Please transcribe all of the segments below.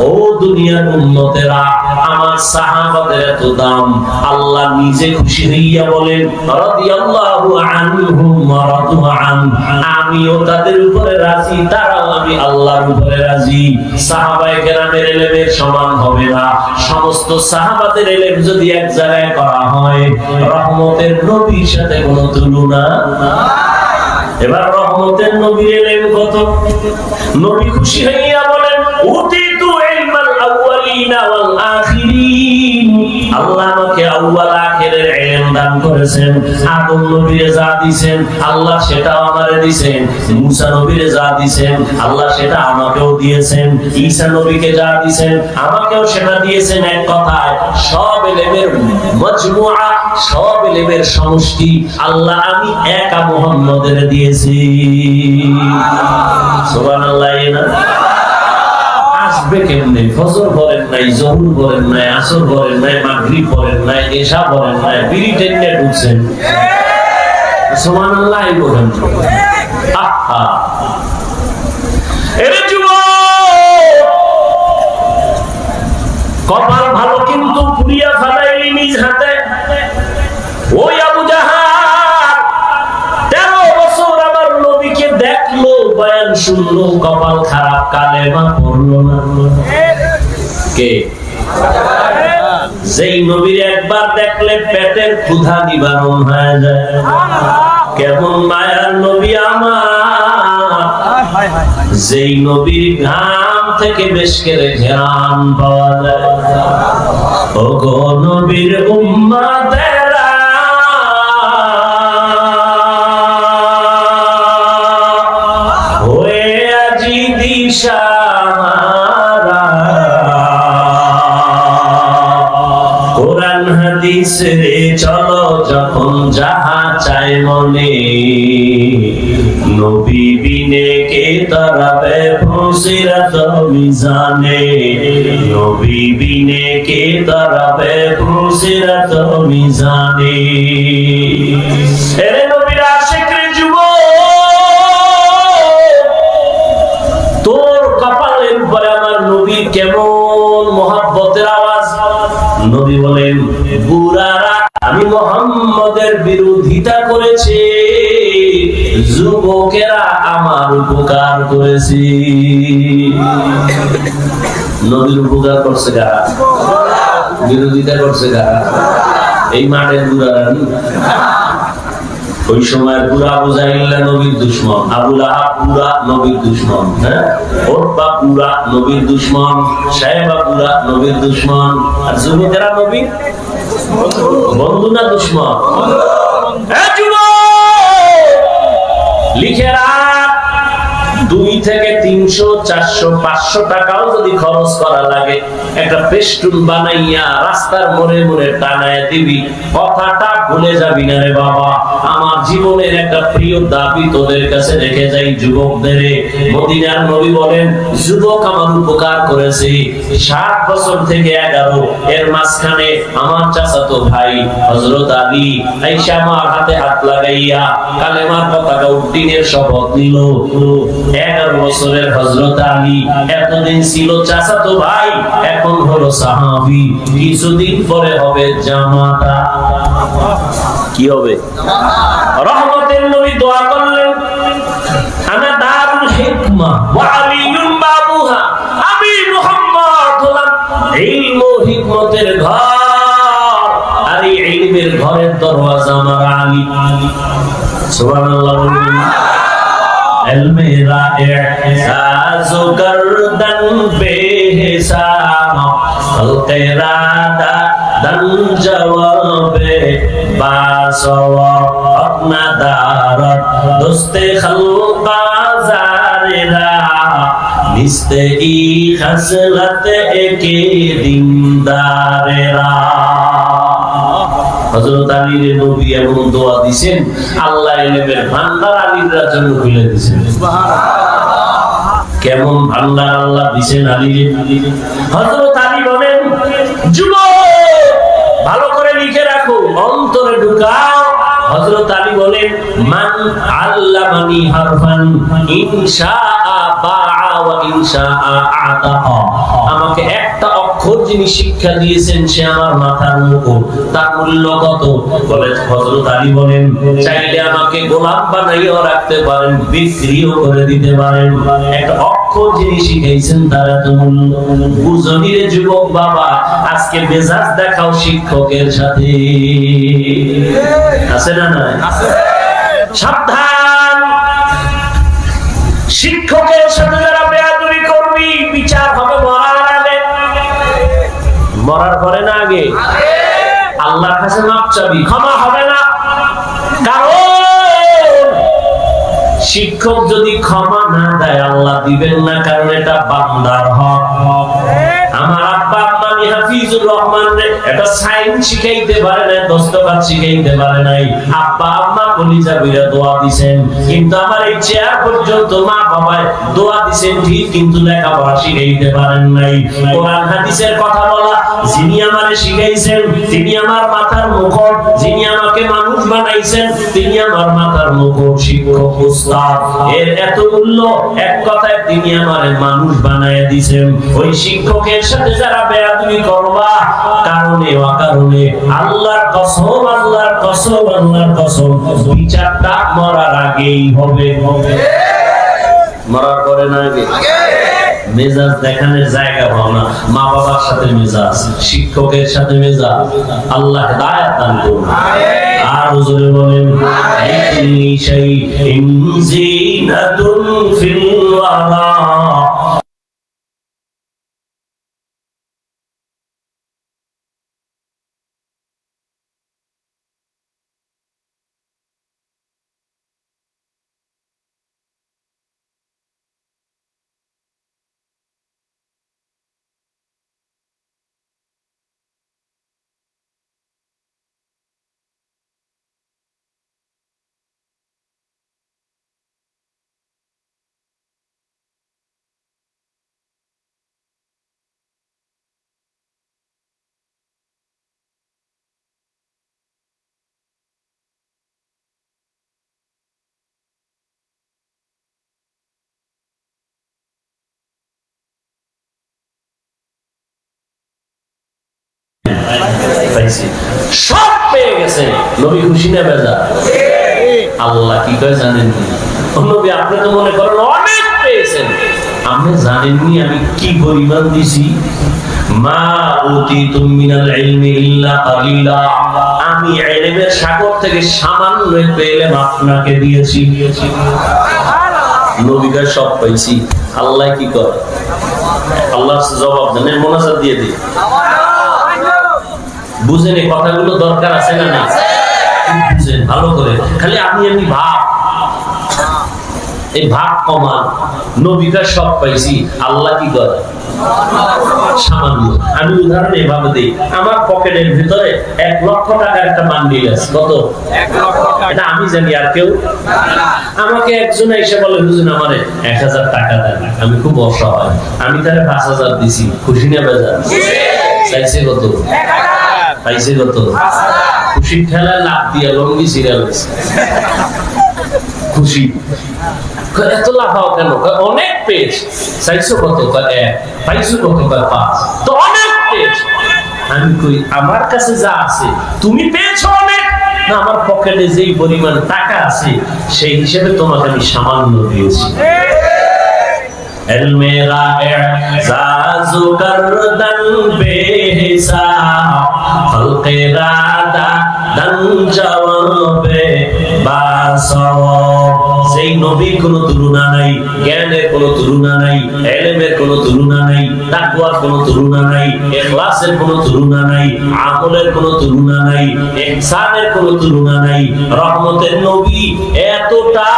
ও দুনিয়ার উম্মতেরা, আমার সাহাবাদের এত দাম, আল্লাহ নিজে খুশি হইয়া বলেন রাদিয়াল্লাহু আনহুম ওয়া রাদু আন, আমিও তাদের উপরে রাজি, তারাও আমি আল্লাহর উপরে রাজি। সাহাবায়ে কেরামের ইলমের সমান হবে না। সমস্ত সাহাবাদের ইলম যদি এক জায়গায় করা হয়, রহমতের নবীর সাথে কোনো তুলনা। এবার রহমতের নবীর ইলম কত? নবী খুশি হইয়া বলেন উতিতু ইলমাল আউয়ালিনা ওয়াল আখিরিন, আল্লাহ আমাকে আউয়াল আখিরের ইলম দান করেছেন। আদম নবীরে যা দিবেন আল্লাহ সেটাও আমারে দিবেন, মুসা নবীরে যা দিবেন আল্লাহ সেটা আমাকেও দিয়েছেন, ঈসা নবীকে যা দিবেন আমাকেও সেটা দিয়েছেন। এক কথায় সব ইলমের মজমুআ, সব ইলমের সমষ্টি আল্লাহ আমি একা মুহাম্মদের দিয়েছি। সুবহানাল্লাহ। আসবে কেমনে? ফজর পড়েন নাই, জোহর পড়েন নাই, আসর পড়েন নাই, মাগরিব পড়েন নাই, এশা পড়েন নাই, বিড়ি টেনে ঢুকছেন। সুবহানাল্লাহ বলেন। আহা এরে যুবক, কপাল ভালো কিন্তু পুড়িয়া ফেলাইলি নিজ হাতে। ওই আবু জাহাল 13 বছর আমার নবীকে দেখলো, বয়ান শুনলো, কপাল খারাপ, কালেমা পড়লো না। কে? যেই নবীর একবার দেখলে পেটের ক্ষুধা নিবারণ হয়ে যায়। কেমন মায়ার নবী আমার, যেই নবীর ঘাম থেকে মেশকের ঘ্রাণ পাওয়া যায়। ও গো নবীর উম্মতেরা, হয়ে আজি দিশাহারা, কোরআন হাদিস রে চলো যখন যাহা চাই মনে, নবী বিনে কে তারাবে ফুসিরাত মিজানে, নবী বিনে কে তারাবে ফুসিরাত মিজানে। এরে নবীর আশিক রে যুবক, তোর কপালের উপরে আমার নবীর কেমন মহব্বতের আওয়াজ। নবী বলেন বুড়ারা আমি মুহাম্মদের বিরোধিতা করেছে, যুবকেরা আমার উপকার করেছে। নবীর উপকার করছে কারা? বিরোধিতা করছে কারা? এই মাঠের বুড়ারা। ওই সময় বুড়া আবু জাহিল নবীর দুশমন, আবু লাহাব বুড়া নবীর দুশমন, হ্যাঁ, ওতবা বুড়া নবীর দুশমন, সাহেবা বুড়া নবীর দুশমন, আর যুবকেরা নবীর বন্ধু না দুশমন? লিখে রাখ, 2 থেকে 300, 400, 500 টাকাও যদি খরচ করা লাগে, একটা পেস্টুন বানাইয়া রাস্তার মোড়ে মোড়ে টানায় দিবি, কথাটা ভুলে যাবি না রে বাবা। আমার জীবনের একটা প্রিয় দাবি তোদের কাছে রেখে যাই যুবকদের। মদিনার নবী বলেন যুবক আমার উপকার করেছে 7 বছর থেকে 11, এর মাঝখানে আমার চাচাতো ভাই হযরত আলী আয়েশা আমার হাতে হাত লাগাইয়া কালেমার পতাকা উত্তীর্ণের শপথ নিল। 11 বছরের হযরত আলী এতদিন ছিল চাচাতো ভাই, এখন হলো সাহাবী, কিছুদিন পরে হবে জামাতা। কি হবে? রহমতের নবী দোয়া করলেন আনা দারুল হিকমা ওয়া আলিয়ুম বাবুহা, আমি মুহাম্মদ হলাম ইলম ও হিকমতের ঘর, আর এই ইলমের ঘরের দরওয়াজা আমার আলী। সুবহানাল্লাহ। মেরা এহসাস গর্দন বেহিসাব, খলকে রাদা দন জওয়াবে বাসওয়া আপনা দারত দোস্তে খলকা জারেরা, নিস্তে ই খসলত একে দিনদারেরা। হযরত আলীর নবী এমন দোয়া দিবেন, আল্লাহ ইলমের ভান্ডার আলীর জন্য খুলে দিবেন। সুবহানাল্লাহ। কেমন ভান্ডার আল্লাহ দিবেন আলীর। হযরত আলী বলেন যুবক ভালো করে লিখে রাখো, অন্তরে ঢুকাও। হযরত আলী বলেন মান আল্লামানি হারফান ইনশাআ বাআ ওয়া ইনশাআ আতাকা, আমাকে একটা অক্ষর যিনি শিক্ষা দিয়েছেন সে আমার মাথার মুকুট, তার মূল্য কত? বলে হযরত আলী বলেন, চাইলে আমাকে গোলাম বানাইও রাখতে পারেন, বিক্রিও করে দিতে পারেন, একটা অক্ষর যিনি শিখাইছেন তার এত মূল্য। বুঝনি রে যুবক বাবা, আজকে মেজাজ দেখাও শিক্ষকের সাথে, আছে না নাই? সাবধান, শিক্ষকের সাথে যারা বেয়াদবি করবি বিচার হবে মরার আগে, মরার পরে না আগে। আল্লাহর কাছে মাপ চাবি, ক্ষমা হবে না। কারণ শিক্ষক যদি ক্ষমা না দেয় আল্লাহ দিবেন না, কারণ এটা বান্দার হক। আমার আব্বা আম্মা হাফিজুর রহমান এটা সাইন শিখাইতে পারে না, দস্তখত শিখাইতে পারে নাই, আব্বা আম্মা কলিজা বিরা দোয়া দিবেন, কিন্তু আমার এই চেয়ার পর্যন্ত মা বাবায় দোয়া দিবেন ঠিক, কিন্তু লেখাপড়া শিখাইতে পারেন নাই। কোরআন হাদিসের কথা বলা যিনি আমারে শিখাইছেন তিনি আমার মাথার মুকুট, যিনি আমাকে মানুষ বানাইছেন তিনি আমার মাথার মুকুট, শিক্ষক উস্তাদ। এর এত মূল্য, এক কথায় তিনি আমারে মানুষ বানায় দিয়েছেন। ওই শিক্ষকের সাথে যারা বেয়াদবি করবা কারণে অকারণে আল্লাহর কসম, আল্লাহর কসম, আল্লাহর কসম, বিচারটা মরার আগেই হবে। মরার পরে না আগে? মেজাজ দেখানোর জায়গা পাও না, মা বাবার সাথে মেজাজ, শিক্ষকের সাথে মেজাজ, আল্লাহ হিদায়াত দান করুন। আর হুজুরে বলেন, লিকুল্লি শাইইন জিনাতুন ফিল ওয়ারা। সব পেয়ে গেছে, নবী খুশি না বেজার? আল্লাহ কি কয় জানেন? নবী আপনি তো মনে করেন অনেক পেয়েছেন, আপনি জানেননি আমি কি পরিমাণ দিছি। মা উতিতুম মিনাল ইলমি ইল্লা কালিলা, আমি ইলমের সাগর থেকে সামান্য পেলাম আপনাকে দিয়েছি। নবীকে সব পাইছি। আল্লাহ কি করে? আল্লাহ জবাব দেন, মোনাজাত দিয়ে দিই। বুঝেন এই কথাগুলো দরকার আছে না না? বুঝেন ভালো করে, খালি আপনি এমনি ভাব, এই ভাব কমান। নবীরা সব পাইছি, আল্লাহ কি করে? সামান্য। আমি উদাহরণ এভাবে দিই, আমার পকেটের ভিতরে 1 লক্ষ টাকার একটা বান্ডিল আছে। কত? 1 লক্ষ টাকা। এটা আমি জানি, আর কেউ? আমাকে একজন এসে বলে, হুজুর আমারে 1000 টাকা দেন, আমি খুব অসহায়, আমি তারে 5000 দিছি। খুশি না বেজার? চাইছে কত? পাইছে কত? খুশির ঠেলায় লাভ দিয়ে লঙ্গি সিরিয়াল খুশি। এত লাফাও কেন? অনেক পেজ। চাইছো কত? 1। পাইছো কত? 5। তো অনেক পেজ। আমি কই আমার কাছে যা আছে তুমি পেয়েছো অনেক, না আমার পকেটে যেই পরিমাণ টাকা আছে সেই হিসেবে তোমাকে আমি সামান্য দিয়েছি। El mera zazu kardan behisab khalqe rada dan jawabe basawab। সেই নবীর কোনো তুলনা নাই, জ্ঞানের কোনো তুলনা নাই, ইলমের কোনো তুলনা নাই, তাকওয়ার কোনো তুলনা নাই, ইখলাসের কোনো তুলনা নাই, আমলের কোনো তুলনা নাই, ইহসানের কোনো তুলনা নাই। রহমতের নবী এতটা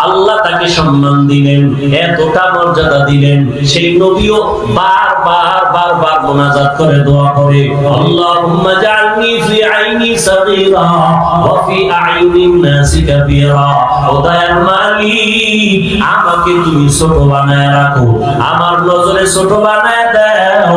আল্লাহ তাকে সম্মান দিলেন, এতটা মর্যাদা দিলেন, সেই নবীও বারবার মুনাজাত করে দোয়া করে, আল্লাহুম্মা জাআলনি ফি আইনি সাগীরা ওয়া ফি আইনিন নাসি কাবীরা। ও দয়াল মালিক আমাকে তুমি ছোট বানায় রাখো, আমার নজরে ছোট বানায় দাও,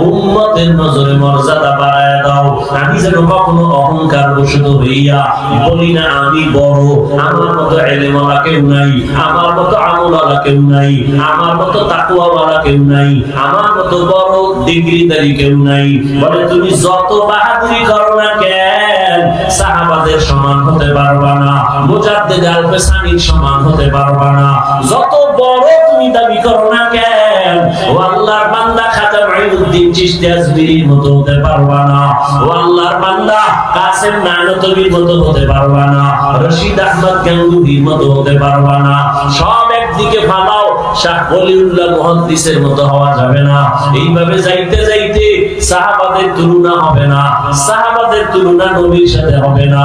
উম্মতের নজরে মর্যাদা বাড়ায় দাও। আমি যেন কখনো অহংকার বশত হইয়া বলি না আমি বড়, আমার মতো ইলমওয়ালা কেউ নাই, আমার মতো আমলওয়ালা কেউ নাই, আমার মতো তাকওয়াওয়ালা কেউ নাই, আমার মতো বড় ডিগ্রিধারী কেউ নাই। বলে তুমি যত বাহাদুরি করো না কেন, সাহাবাদের সমান হতে পারবা না, মুজাদ্দিদ আল-ফিসানির সমান হতে পারবা না। যত বড় তুমি দাবি করো না কেন, ও আল্লাহর বান্দা খাজা মাইনুদ্দিন চিশতি আজমিরির মতো হতে পারবা না, ও আল্লাহর বান্দা কাসেম নানতবির মতো হতে পারবা না, রশিদ আহমদ গাঙ্গুহির মতো হতে পারবা না। সব একদিকে ফালাও, শাহ ওলিউল্লাহ মুহাদ্দিসের মতো হওয়া যাবে না। এইভাবে যাইতে যাইতে সাহাবাদের তুলনা হবে না, সাহাবাদের তুলনা নবীর সাথে হবে না।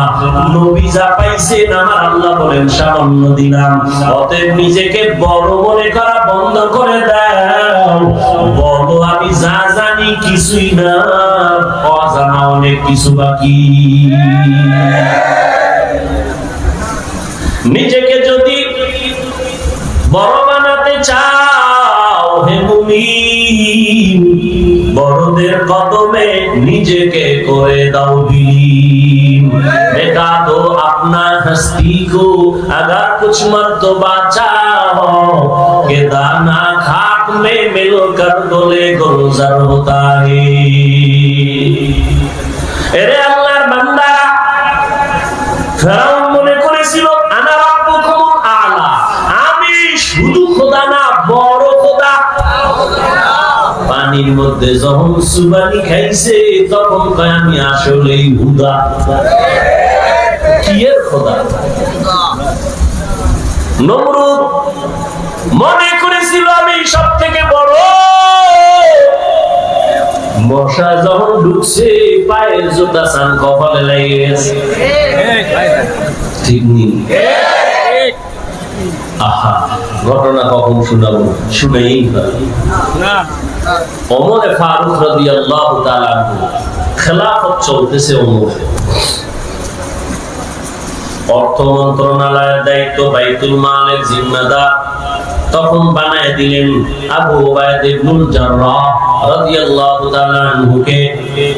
নবী যা পাইছেন আমার আল্লাহ বলেন সামান্য দিলাম। অতএব নিজেকে বড় মনে করা বন্ধ করে দাও, বলো আমি যা জানি কিছুই না, অজানা অনেক কিছু বাকি। নিজেকে যদি বড় বানাতে চাও হে মুমিন, বড়দের কদমে নিজেকে করে দাও বিলীন। मिटा दो अपना हस्ती को अगर कुछ मर्तबा चाहो, के दाना खाक में मिलकर गोले गुलजार होता है। এরে আল্লাহর বান্দা, ফেরাউন মনে করেছিল আনা রাব্বুকুম আলা, আমি শুধু খোদা না বড় খোদা। পানির মধ্যে যখন সুবানি খাইছে তখন কয় আমি আসলেই হুদা। কি এর খোদা? নমরুদ মনে করেছিল আমি সব থেকে বড়। মশা যখন ঢুকছে পায়ের জুতা সান কপালে লেগে গেছে। ঠিক নেই? আহা, ঘটনা কখন শোনাবো? শুনেই না। ওমর ফারুক রাদিয়াল্লাহু তাআলা আনহু, খেলাফত চলতেছে ওমরের। অর্থ মন্ত্রণালয়ের দায়িত্ব বাইতুল মালের জিম্মাদার তখন বানায় দিলেন আবু উবাইদা ইবনুল জাররাহ রাদিয়াল্লাহু তাআলা আনহুকে।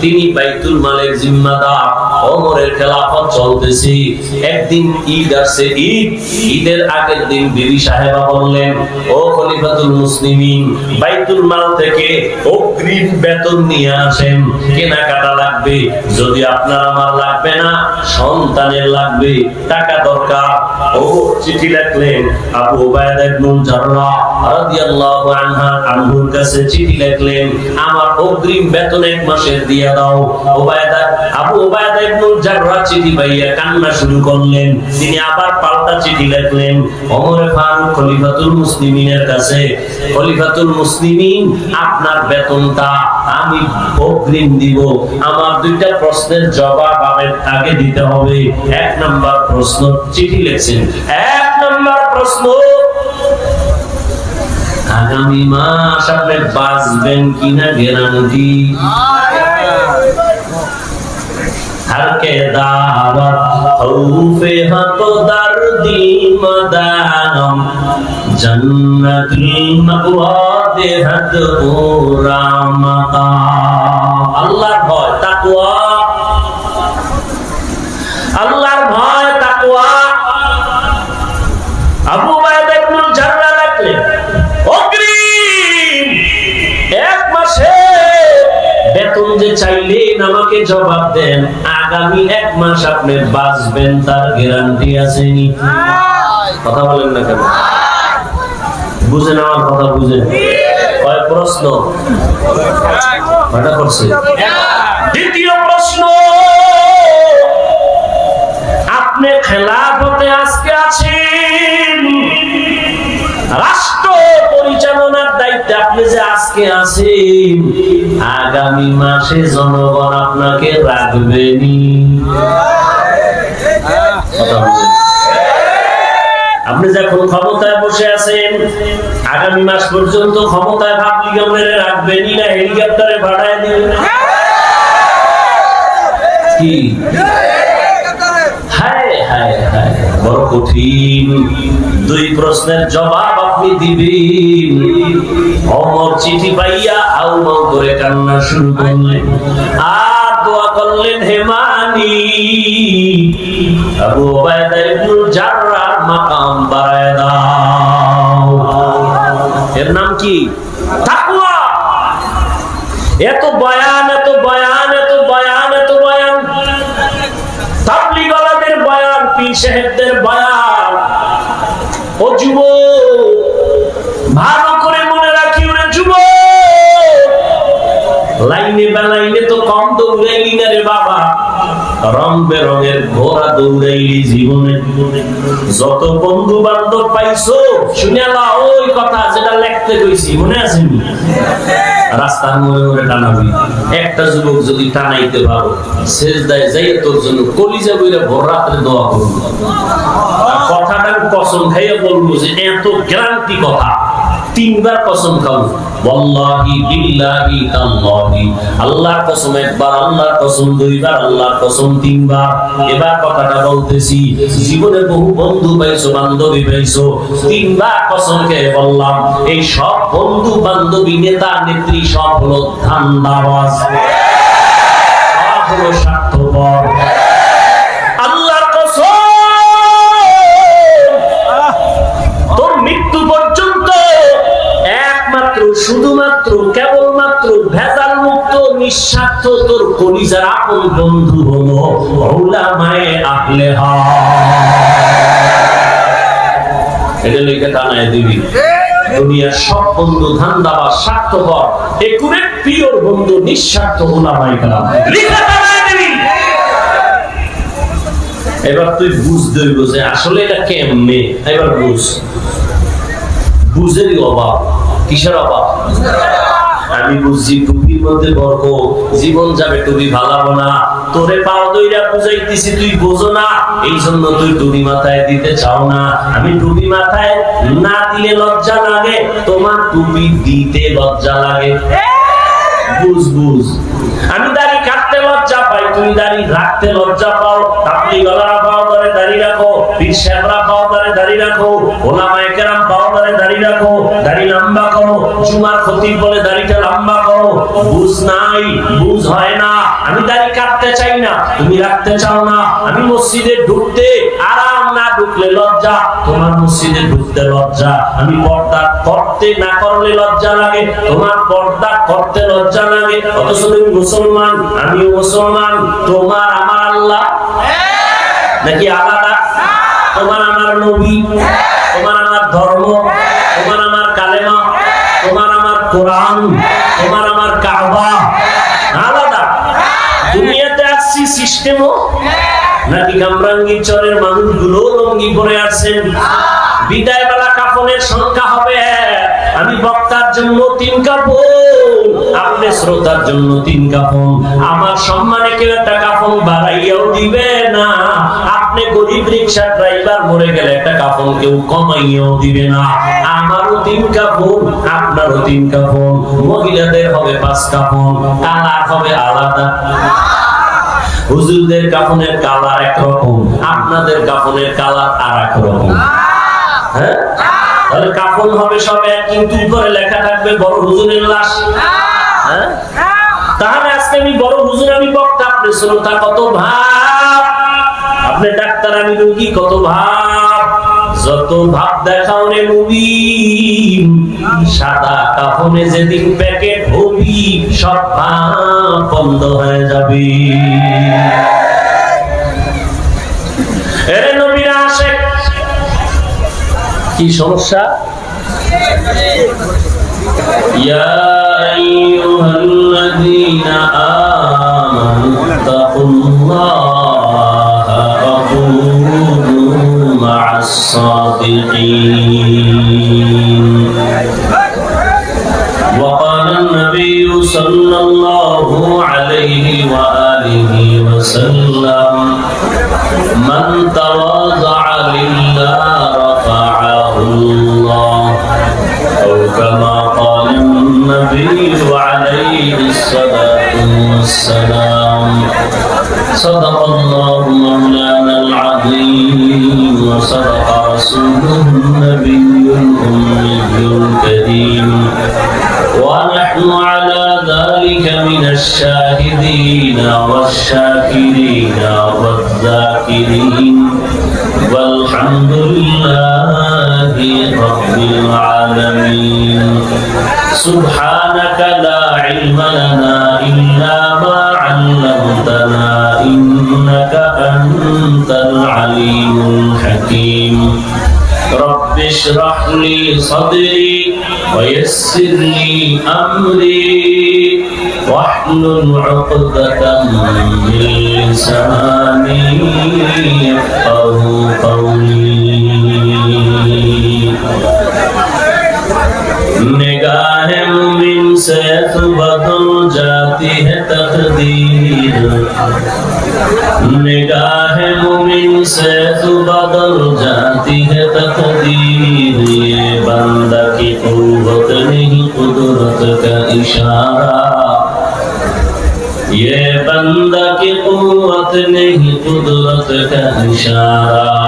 তিনি বাইতুল মালের জিম্মাদার, ওমরের খেলাফত চলতেছে। একদিন ঈদ আসছে, ঈদের আগের দিন বিবি সাহেবা বললেন, ও খলিফাতুল মুসলিমিন, বাইতুল মাল থেকে অগ্রিম বেতন নিয়ে আসেন, কেনাকাটা লাগবে। যদি আপনার আমার লাগবে না, সন্তানের লাগবে, টাকা দরকার। ও চিঠি লিখলেন আবু উবাইদা ইবনুল জাররাহ রাদিয়াল্লাহু আনহুর কাছে চিঠি লিখলেন, আমার অগ্রিম বেতন এক মাসের দিয়ে দাও। আবু উবাইদা ইবনুল জাররাহ চিঠি পাইয়া কান্না শুরু করলেন। তিনি আবার পাল্টা চিঠি লিখলেন ওমর ফারুক খলিফাতুল মুসলিমিনের কাছে, খলিফাতুল মুসলিমিন, আপনার বেতনটা আমি অগ্রিম দিব। আমার দুইটা প্রশ্নের জবাব আগে দিতে হবে। এক নাম্বার প্রশ্ন, চিঠি লিখছেন, এক নাম্বার প্রশ্ন, আগামী মাস আপনি বাঁচবেন কিনা গ্যারান্টি? হরকে দাওয়াত খৌফে হতো দর্দি মদানম, জান্নাতুল মাওয়া দেহত পুরা মাকাম। আল্লাহর ভয়, তাকওয়া, আল্লাহর ভয়, তাকওয়া। আবু উবাইদা ইবনুল জাররাহ লিখলেন, অগ্রিম এক মাসে বেতন যে চাইলেন আমাকে জবাব দেন, আগামী এক মাস আপনি বাঁচবেন তার গ্যারান্টি আসেনি? কথা বলেন না কেন? বুঝেন আমার কথা? বুঝেন? কয় প্রশ্ন কয়টা করছে? দ্বিতীয় প্রশ্ন, আপনি খেলাফতে আজকে আছেন, রাষ্ট্র পরিচালনার দায়িত্বে আপনি যে আজকে আছেন, আগামী মাসে জনগণ আপনাকে রাখবেনি? আপনি যখন ক্ষমতায় বসে আছেন, আগামী মাস পর্যন্ত ক্ষমতায় পাবলিক আমলে রাখবেনি না হেলিকপ্টারে ভাড়ায় দিবেন? কি হায় হায় হায়, বড় কঠিন। দুই প্রশ্নের জবাব আপনি দিবেন। ওমর চিঠি পাইয়া হাউমাউ করে কান্না শুরু করলেন আর দোয়া করলেন, হে মালিক, আবু উবাইদা ইবনুল জাররাহ মাকাম বাড়ায় দাও। এর নাম কি? তাকওয়া। এত বয়ান, এত বয়ান, এত বয়ান, এত বয়ান, তাবলীগওয়ালাদের বয়ান, পীর সাহেবদের বয়ান। ও যুবক, ভালো করে মনে রাখি, ওরে যুবক, লাইনে বেলাইনে তো কম দৌড়াইলি না রে বাবা, রং বেরঙের ঘোড়া দৌড়াইলি জীবনে। যত বন্ধু বান্ধব পাইছো শুনেলা ওই কথা যেটা লিখতে কইছি, মনে আছে? রাস্তার মোড়ে মোড়ে টানাবি। একটা যুবক যদি টানাইতে পারো, সেজদায় যাই তোর জন্য কলিজা বইরা ভোর রাত্রে দোয়া করবো। কথাটা কসম খাইয়া বলবো যে এত গ্যারান্টি কথা, তিনবার কসম খাও, ওয়াল্লাহি বিল্লাহি তাল্লাহি, আল্লাহর কসম একবার, আল্লাহর কসম দুইবার, আল্লাহর কসম তিনবার। এবার কথাটা বলতেছি, জীবনে বহু বন্ধু পাইছো, বান্ধবী পাইছো, তিনবার কসম খেয়ে বললাম, এই সব বন্ধু বান্ধবী, নেতা নেত্রী সব হলো ধান্দাবাজ, সব হলো স্বার্থপর। আল্লাহর কসম, তোর মৃত্যু পর্যন্ত একমাত্র, শুধুমাত্র, কেবলমাত্র ভেজাল মুক্ত, নিঃস্বার্থ তোর কলিজার আপন বন্ধু হলো উলামায়ে আহলে হাদিস। এটা লিখে টানায় দিবি। দুনিয়ার সব বন্ধু ধান্দাবাজ, স্বার্থপর, একুরেট পিওর বন্ধু নিঃস্বার্থ উলামায়ে কেরাম, লিখে টানায় দিবি। এবার তুই বুঝতে হইব যে আসলে এটা কেমনে। এবার বুঝেরই অভাব। কিসের অভাব? আমি বুঝছি টুপির মধ্যে বরকত, জীবন যাবে টুপি ভালাবো না, তোরে পাও দইরা বুঝাইতেছি, তুই বোঝো না, এই জন্য তুই টুপি মাথায় দিতে চাও না। আমি টুপি মাথায় না দিলে লজ্জা লাগে, তোমার টুপি দিতে লজ্জা লাগে। বুঝ। আমি দাড়ি কাটতে লজ্জা পাই, তুমি দাড়ি রাখতে লজ্জা পাও। তাবলীগওয়ালারা পাও ধরে দাড়ি রাখো, পীর সাহেবরা পাও ধরে দাড়ি রাখো, উলামায়ে কেরাম পাও ধরে দাড়ি রাখো, দাড়ি লম্বা করো, জুমার খতিব বলে দাড়িটা লম্বা করো। বুঝ নাই, বুঝ হয় না। আমি দাড়ি কাটতে চাই না, তুমি রাখতে চাও না। আমি মসজিদে ঢুকতে আরাম না ঢুকলে লজ্জা, তোমার মসজিদে ঢুকতে লজ্জা। আমি পর্দা করতে না করলে লজ্জা লাগে, তোমার পর্দা করতে লজ্জা লাগে। অথচ তুমি মুসলমান, আমিও মুসলমান। তোমার আমার আল্লাহ নাকি আলাদা? তোমার আমার নবী, তোমার আমার ধর্ম, তোমার আমার কালেমা, তোমার আমার কোরআন, তোমার আমার কাবা আলাদা। দুনিয়াতে আসছি সিস্টেমও নাকি কামরাঙ্গীর চরের মানুষগুলো লঙ্গি পরে আসছেন। বিদায় বেলা কাফনের সংখ্যা হবে, আমি বক্তার জন্য 3 কাফন, আপনি শ্রোতার জন্য 3 কাফন। আমার সম্মানে কেউ একটা কাফন বাড়াইয়াও দিবে না। আপনি গরিব রিকশা ড্রাইভার মরে গেলে একটা কাফন কেউ কমাইয়াও দিবে না। আমারও 3 কাফন, আপনারও 3 কাফন। মহিলাদের হবে 5 কাফন, কালার হবে আলাদা। হুজুরদের কাফনের কালার একরকম, আপনাদের কাফনের কালার আর এক রকম। হ্যাঁ, তাহলে কাফন হবে সব এক, কিন্তু উপরে লেখা থাকবে বড় হুজুরের লাশ। হ্যাঁ, তাহলে আজকে আমি বড় হুজুর, আমি বক্তা, আপনি শ্রোতা, কত ভাব। আপনি ডাক্তার, আমি রোগী, কত ভাব। যত ভাব দেখাও রে মুবিন, সাদা কাফনে যেদিন প্যাকেট হবি, সব ভাব বন্ধ হয়ে যাবে। এরে নবীর আশিক, কি সমস্যা? ইয়া আইয়ুহাল্লাযীনা আমানু তাকুল্লাহা ওয়া কুনু মা'আস সাদিকিন। ওয়া ক্বালা আন-নাবিয়্যু সাল্লাল্লাহু আলাইহি ওয়া আলিহি ওয়া সাল্লাম, মান তাওয়াযা'a লিল্লাহি رفعه الله، أو كما قال النبي عليه الصلاة والسلام. صدق الله مولانا العظيم وصدق رسوله النبي الأمي الكريم ونحن على ذلك من الشاهدين والشاكرين والذاكرين والحمد لله رب العالمين سبحانك لا علم لنا إلا ما علمتنا إنك أنت العليم الحكيم رب اشرح لي صدري ويسر لي أمري واحلل عقدة من لساني يفقه قولي निगाह मुमिन से तो बदल जाती है तकदीर निगाह मुमिन से तो बदल जाती है तकदीर ये बंदा की कुव्वत नहीं कुदरत का इशारा ये बंदा की कुव्वत नहीं कुदरत का इशारा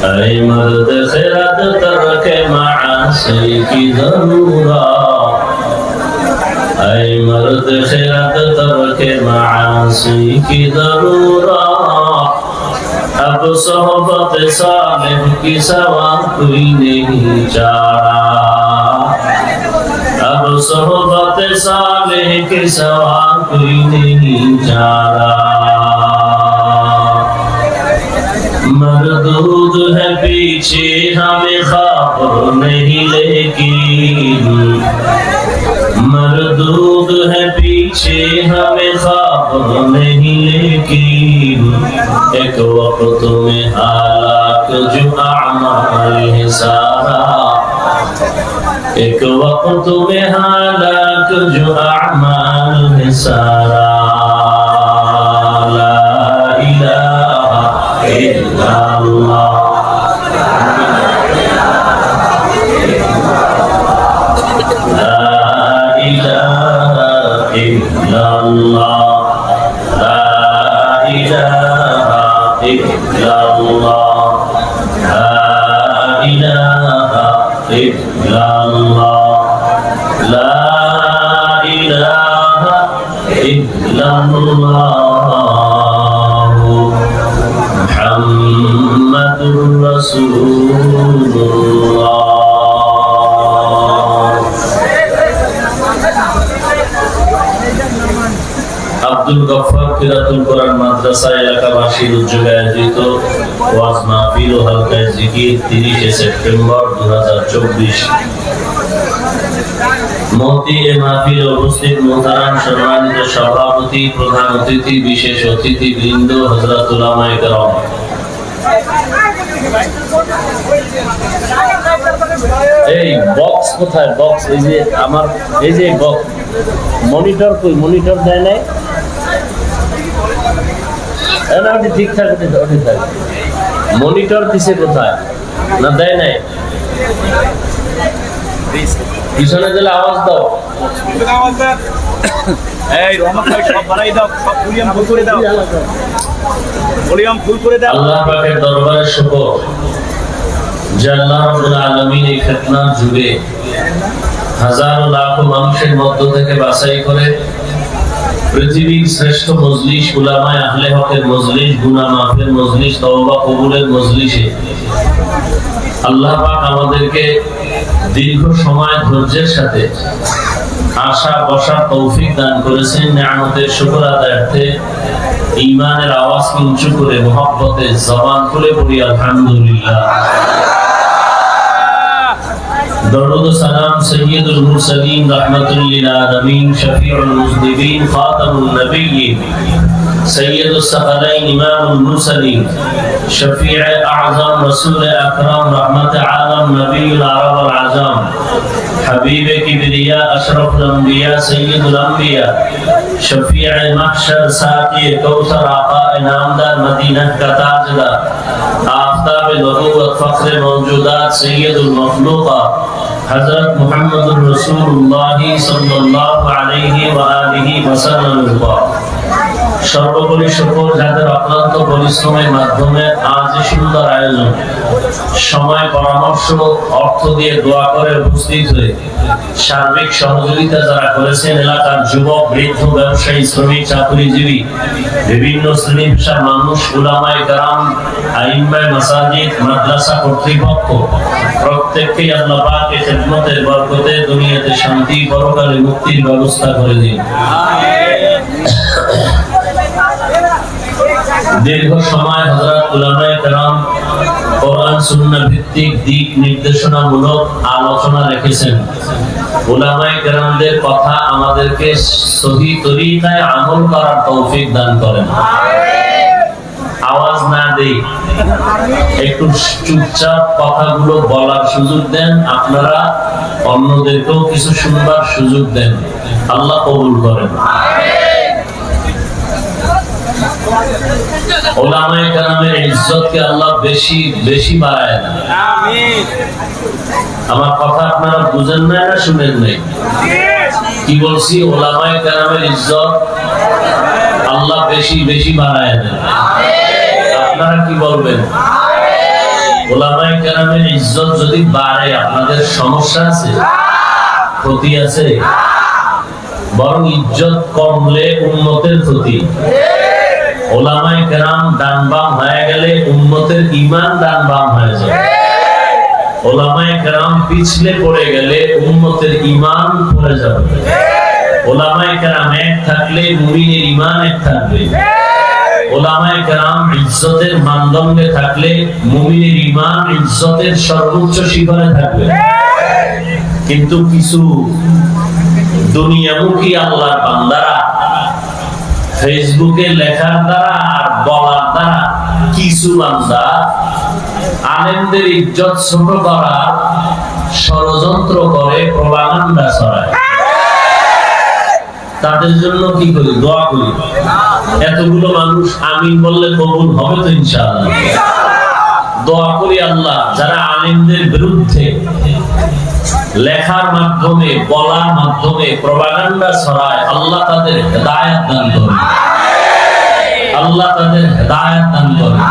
ऐ मर्द खिरत तरक मासी की ज़रूरत ऐ मर्द खिरत तरक मासी की ज़रूरत अब सोहबत सालिह की सवा कोई नहीं चारा अब सोहबत सालिह की सवा कोई नहीं चारा मरदूद है पीछे हमें खबर नहीं लेकिन मरदूद है पीछे हमें खबर नहीं लेकिन एक वक्त में हालात जो अमाल है सारा एक वक्त में हालात जो अमाल है सारा আব্দুল গফফার কিরাতুল কোরআন মাদ্রাসা এলাকাবাসীর উদ্যোগে আয়োজিত ওয়াজ মাহফিল ও হালকা জিকির 30 সেপ্টেম্বর 2024 মহতি এ মাহফিলে উপস্থিত মুহতারাম সম্মানিত সভাপতি প্রধান অতিথি বিশেষ অতিথি বৃন্দ হযরত উলামায়ে কেরাম এই বক্স কোথায় বক্স এই যে আমার এই যে বক্স মনিটর কই মনিটর দেয় নাই এনা ঠিকঠাক ওঠে থাকে মনিটর দিছে কোথায় না দেয় নাই পিছনে দিলে আওয়াজ দাও এই রহমত ভাই সব বাড়াই দাও সব ভলিউম ফুল করে দাও ভলিউম ফুল করে দাও আল্লাহ পাকের দরবারে শুকর যে আল্লাহ রাব্বুল আলামিন এই ফিতনার যুগে হাজার লাখো মানুষের মধ্য থেকে বাছাই করে পৃথিবীর শ্রেষ্ঠ মজলিস উলামায়ে আহলে হকের মজলিস গুনাহ মাফের মজলিস তওবা কবুলের মজলিসে আল্লাহ পাক আমাদেরকে দীর্ঘ সময় ধৈর্যের সাথে আশা বসার তৌফিক দান করেছেন নিয়ামতের শুকর আদায়ার্থে ঈমানের আওয়াজকে উঁচু করে মুহাব্বতে জবান খুলে পড়ি আলহামদুলিল্লাহ درود و سلام سید المرسلین رحمت للعالمین شفیع المذنبین خاتم النبیین سید الثقلین امام المرسلین شفیع اعظم رسول اکرم رحمت عالم نبی العرب العظام حبیب کبریا اشرف الانبیاء سید الانبیاء شفیع محشر ساقی کوثر آقا انعامدار مدینہ کا تاجدار آفتاب نبوت فخر موجودات سید المخلوقات حضرت محمد رسول اللہ صلی اللہ علیہ وآلہ وسلم সর্বোপরি শুকর যাদের অক্লান্ত পরিশ্রমের মাধ্যমে আজ সুন্দর আয়োজন, সময়, পরামর্শ, অর্থ দিয়ে দোয়া করে উপস্থিত হয়ে সার্বিক সহযোগিতা যারা করেছেন, এলাকার যুবক, বৃদ্ধ, ব্যবসায়ী, শ্রমিক, চাকরিজীবী, বিভিন্ন শ্রেণী পেশার মানুষ, উলামায়ে কেরাম, আইম্মায়ে মাসাজিদ, মাদ্রাসা কর্তৃপক্ষ, প্রত্যেককেই আল্লাহ পাক এই খিদমতের বরকতে দুনিয়াতে শান্তি, পরকালে মুক্তির ব্যবস্থা করে দিন। দীর্ঘ সময় হযরত উলামায়ে কেরাম কোরআন সুন্নাহ ভিত্তিক দিক নির্দেশনামূলক আলোচনা রেখেছেন। উলামায়ে কেরামদের কথা আমাদেরকে সহি তরিকায় আমল করার তৌফিক দান করেন। আওয়াজ না দেই, একটু চুপচাপ কথাগুলো বলার সুযোগ দেন, আপনারা অন্যদেরকেও কিছু শুনবার সুযোগ দেন। আল্লাহ কবুল করেন। উলামায়ে কেরামের ইজ্জতকে আল্লাহ বেশি বেশি বাড়ায় দেন। আমিন। আমার কথা আপনারা বুঝেন না, না শুনেন নাই? কি বলছি? উলামায়ে কেরামের ইজ্জত আল্লাহ বেশি বেশি বাড়ায় দেন। আপনারা কি বলবেন? উলামায়ে কেরামের ইজ্জত যদি বাড়ে আপনাদের সমস্যা আছে, ক্ষতি আছে? বরং ইজ্জত কমলে উম্মতের ক্ষতি। উলামায়ে কেরাম ডান বাম হয়ে গেলে উম্মতের ঈমান ডান বাম হয়ে যায়। উলামায়ে কেরাম পিছলে পড়ে গেলে উম্মতের ঈমান পড়ে যাবে। উলামায়ে কেরাম এক থাকলে মুমিনের ঈমান এক থাকবে। উলামায়ে কেরাম ইজ্জতের মানদণ্ডে থাকলে মুমিনের ঈমান ইজ্জতের সর্বোচ্চ শিখরে থাকবে। কিন্তু কিছু দুনিয়ামুখী আল্লাহর বান্দারা ফেসবুকে লেখার দ্বারা আর বলার দ্বারা কিছু বান্দা আলেমদের ইজ্জত ছোট করার ষড়যন্ত্র করে, প্রপাগান্ডা ছড়ায়। তাদের জন্য কি করি? দোয়া করি। এতগুলো মানুষ আমিন বললে কবুল হবে তো ইনশাআল্লাহ। দোয়া করি আল্লাহ যারা আলেমদের বিরুদ্ধে লেখার মাধ্যমে, বলার মাধ্যমে প্রপাগান্ডা ছড়ায়, আল্লাহ তাদের হেদায়েত দান করেন। আল্লাহ তাদের হেদায়েত দান করেন।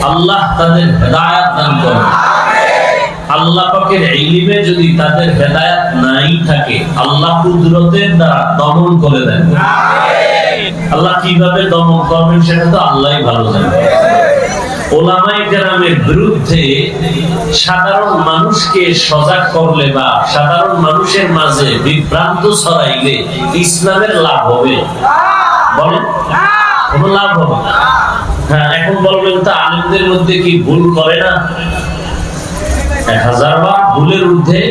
আল্লাহ তাদের হেদায়েত দান করেন। আল্লাহ পাকের ইলমে যদি তাদের হেদায়েত নাই থাকে, আল্লাহ কুদরতের দ্বারা দমন করে দেন। আল্লাহ কিভাবে দমন করবেন সেটা তো আল্লাহই ভালো জানেন। উলামায়ে কেরামের বিরুদ্ধে সাধারণ মানুষকে সজাগ করলে বা সাধারণ মানুষের মাঝে বিভ্রান্ত ছড়াইলে ইসলামের লাভ হবে? বলেন, কোন লাভ হবে? হ্যাঁ, এখন বলবেন তো আলেমদের মধ্যে কি ভুল করে না? 1000 বার ভুলের ঊর্ধ্বে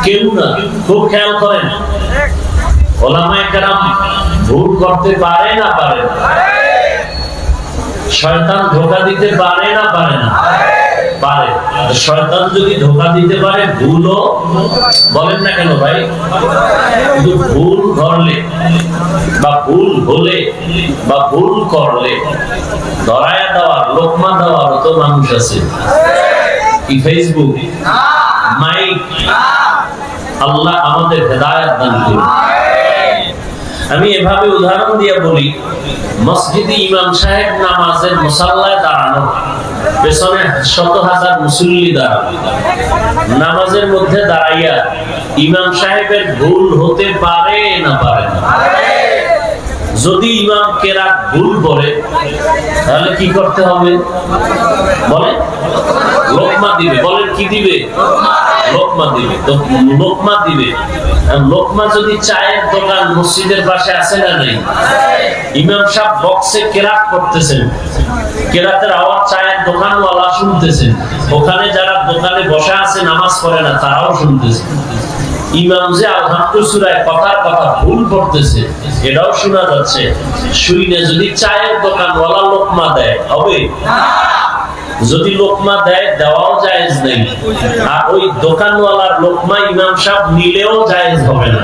কেউ না। খুব খেয়াল করেন, উলামায়ে কেরাম ভুল করতে পারে না পারে? শয়তান ধোঁকা দিতে পারে না পারে না? পারে। শয়তান যদি ধোঁকা দিতে পারে, ভুলও বলেন না কেন ভাই? কিন্তু ভুল ধরলে বা ভুল হলে বা ভুল করলে ধরায়া দেওয়ার, লোকমা দেওয়ার তো মানুষ আছে। কি ফেসবুক, মাইক? আল্লাহ আমাদের হেদায়েত দান করুন। আমি এভাবে উদাহরণ দিয়ে বলি, মসজিদে ইমাম সাহেব নামাজের মুসাল্লায় দাঁড়ানো, পেছনে শত হাজার মুসল্লি দাঁড়ানো, নামাজের মধ্যে দাঁড়াইয়া ইমাম সাহেবের ভুল হতে পারে না পারে না? যদি ইমাম কেরাত ভুল করে তাহলে কি করতে হবে? বলে লোকমা দিবে। বলেন কি দিবে? লোকমা দিবে। তো লোকমা দিবে। লোকমা যদি চায়ের দোকান মসজিদের পাশে আছে না নাই, ইমাম সাহেব বক্সে কেরাত করতেছেন, কেরাতের আওয়াজ চায়ের দোকানওয়ালা শুনতেছেন, ওখানে যারা দোকানে বসে আছে নামাজ পড়ে না তারাও শুনতেছে। ইমাম যে আলহামদুলিল্লাহ কথার কথা ভুল করতেছে এটাও শোনা যাচ্ছে। শুইনে যদি চায়ের দোকানওয়ালা লোকমা দেয় হবে? যদি লোকমা দেয়, দেওয়াও জায়েজ নেই। আর ওই দোকানওয়ালার লোকমা ইমাম সাহেব নিলেও জায়েজ হবে না।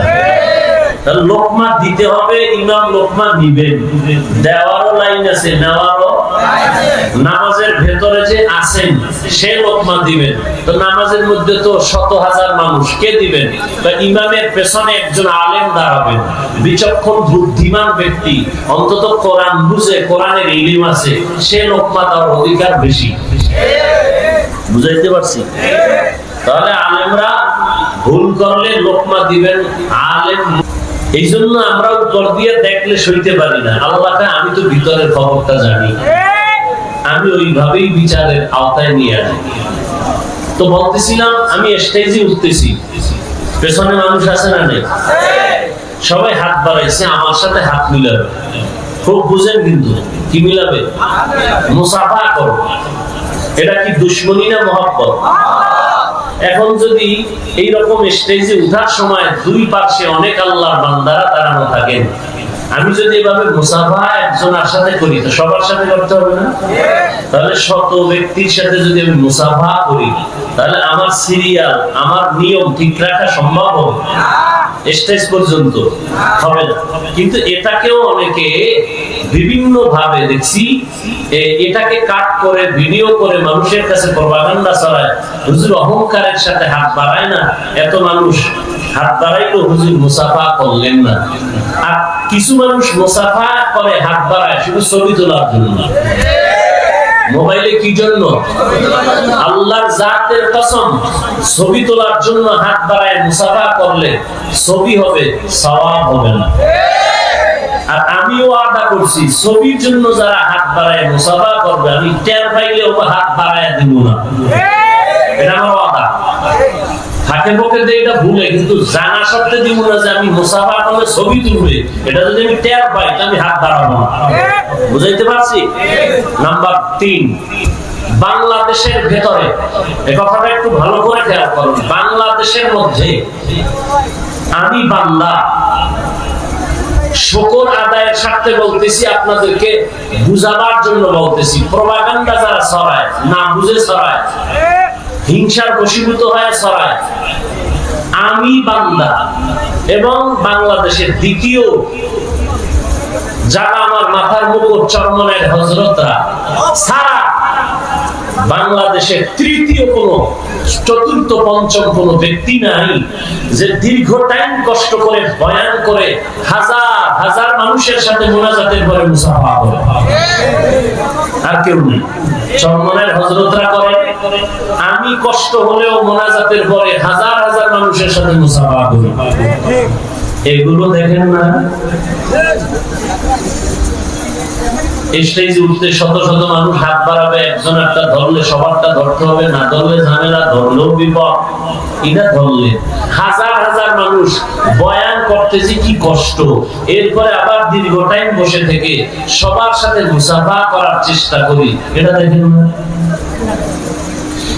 তাহলে লোকমা দিতে হবে, ইমাম লোকমা নিবেন, দেওয়ারও লাইন আছে, নেওয়ারও। নামাজের ভেতরে যে আছেন সে লোকমা দিবেন, তো নামাজের মধ্যে তো শত হাজার মানুষ, কে দিবেন? ইমামের পেছনে একজন আলেম দাঁড়াবেন, বিচক্ষণ বুদ্ধিমান ব্যক্তি, অন্তত কোরআন বুঝে, কোরআনের ইলম আছে, সে লোকমা দেওয়ার অধিকার বেশি। বুঝাইতে পারছি? তাহলে আলেমরা ভুল করলে লোকমা দিবেন আলেম। এই জন্য আমরা উপর দিয়ে দেখলে সইতে পারি না। আল্লাহকে আমি তো ভিতরের খবরটা জানি, আমি ওইভাবেই বিচারের আওতায় নিয়ে আসি। তো বলতেছিলাম, আমি স্টেজে উঠতেছি, পেছনে মানুষ আছে না নেই? সবাই হাত বাড়াইছে, আমার সাথে হাত মিলাবে। খুব বুঝেন কিন্তু, কি মিলাবে? মুসাফা করো। এটা কি দুশ্মনী না মহব্বত? এখন যদি এইরকম স্টেজে উঠার সময় দুই পাশে অনেক আল্লাহর বান্দারা দাঁড়ানো থাকেন, আমি যদি এভাবে মুসাফা একজনের সাথে করি, তো সবার সাথে করতে হবে না? তাহলে শত ব্যক্তির সাথে যদি আমি মুসাফা করি, তাহলে আমার সিরিয়াল, আমার নিয়ম ঠিক রাখা সম্ভব হবে? স্টেজ পর্যন্ত হবে না। কিন্তু এটাকেও অনেকে বিভিন্ন ভাবে দেখছি, এটাকে কাট করে ভিডিও করে মানুষের কাছে প্রপাগান্ডা ছড়ায়। হুজুর অহংকারের সাথে হাত বাড়ায় না, এত মানুষ হাত বাড়াইলো, হুজুর মুসাফা করলেন না। আর কিছু মানুষ মুসাফা করে, হাত বাড়ায় শুধু ছবি তোলার জন্য। মোবাইলে কি জন্য? আল্লাহর জাতের কসম, ছবি তোলার জন্য হাত বাড়ায় মুসাফা করলে ছবি হবে, সওয়াব হবে না। আর আমিও ওয়াদা করছি, ছবির জন্য যারা হাত বাড়ায় মুসাফা করবে, আমি টের পাইলেও হাত বাড়ায় দিব না। এটা আমার ওয়াদা। থাকে পক্ষে এটা ভুলে, কিন্তু জানা সত্ত্বে দিব না যে আমি মুসাফা করলে ছবি তুলবে। এটা যদি আমি টের পাই, আমি হাত বাড়াবো না। বুঝাইতে পারছি? নাম্বার 3, বাংলাদেশের ভেতরে, এই কথাটা একটু ভালো করে খেয়াল করুন। বাংলাদেশের মধ্যে আমি বান্দা, শুকর আদায়ের স্বার্থে বলতেছি, আপনাদেরকে বুঝাবার জন্য বলতেছি। প্রপাগান্ডা যারা ছড়ায়, না বুঝে ছড়ায়, হিংসার বশীভূত হয়ে ছড়ায়, আমি বান্দা এবং বাংলাদেশের দ্বিতীয় যারা আমার মাথার মুকুট চরমনের হযরতরা সারা বাংলাদেশের তৃতীয় কোন, চতুর্থ, পঞ্চম কোন ব্যক্তি নাই যে দীর্ঘ টাইম কষ্ট করে বয়ান করে হাজার হাজার মানুষের সাথে মুনাজাতের পরে মুসাফা করে। আর কেউ নেই। চরমনের হযরতরা করে, আমি কষ্ট হলেও মুনাজাতের পরে হাজার হাজার মানুষের সাথে মুসাফা করি। এগুলো দেখেন না? স্টেজে উঠতে শত শত মানুষ হাত বাড়াবে, একজন একটা ধরলে সবারটা ধরতে হবে, না ধরলে ঝামেলা, ধরলেও বিপদ। এটা ধরলে হাজার হাজার মানুষ বয়ান করতেছে, কি কষ্ট। এরপরে আবার দীর্ঘ টাইম বসে থেকে সবার সাথে মুসাফা করার চেষ্টা করি। এটা দেখেন না?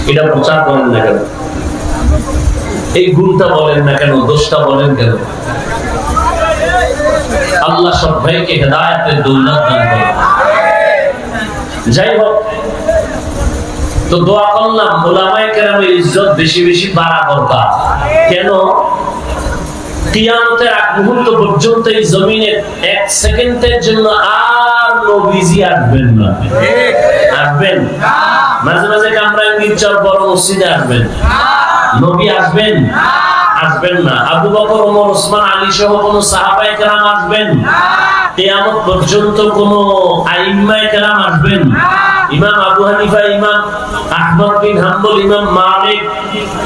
এটা প্রচার করেন না কেন? এই গুণটা বলেন না কেন? দোষটা বলেন কেন? আল্লাহ সব ভাইকে হেদায়েতের দৌলত দান করেন। যাই হোক, তো দোয়া করলাম উলামায়ে কেরামের ইজ্জত বেশি বেশি বাড়া দরকার। কেন? কিয়ামতের আগ মুহূর্ত পর্যন্ত এই জমিনে এক সেকেন্ডের জন্য আর নবীজি আসবেন না। আসবেন? মাঝে মাঝে কামরায় মির্জার বড় মসজিদে আসবেন, নবী আসবেন? আসবেন না। আবু বকর, ওমর, ওসমান, আলী সহ কোন সাহাবায়ে কেরাম আসবেন? কিয়ামত পর্যন্ত কোন আইম্মায়ে কেরাম আসবেন? ইমাম আবু হানিফা, ইমাম আহমদ বিন হাম্বল, ইমাম মালিক,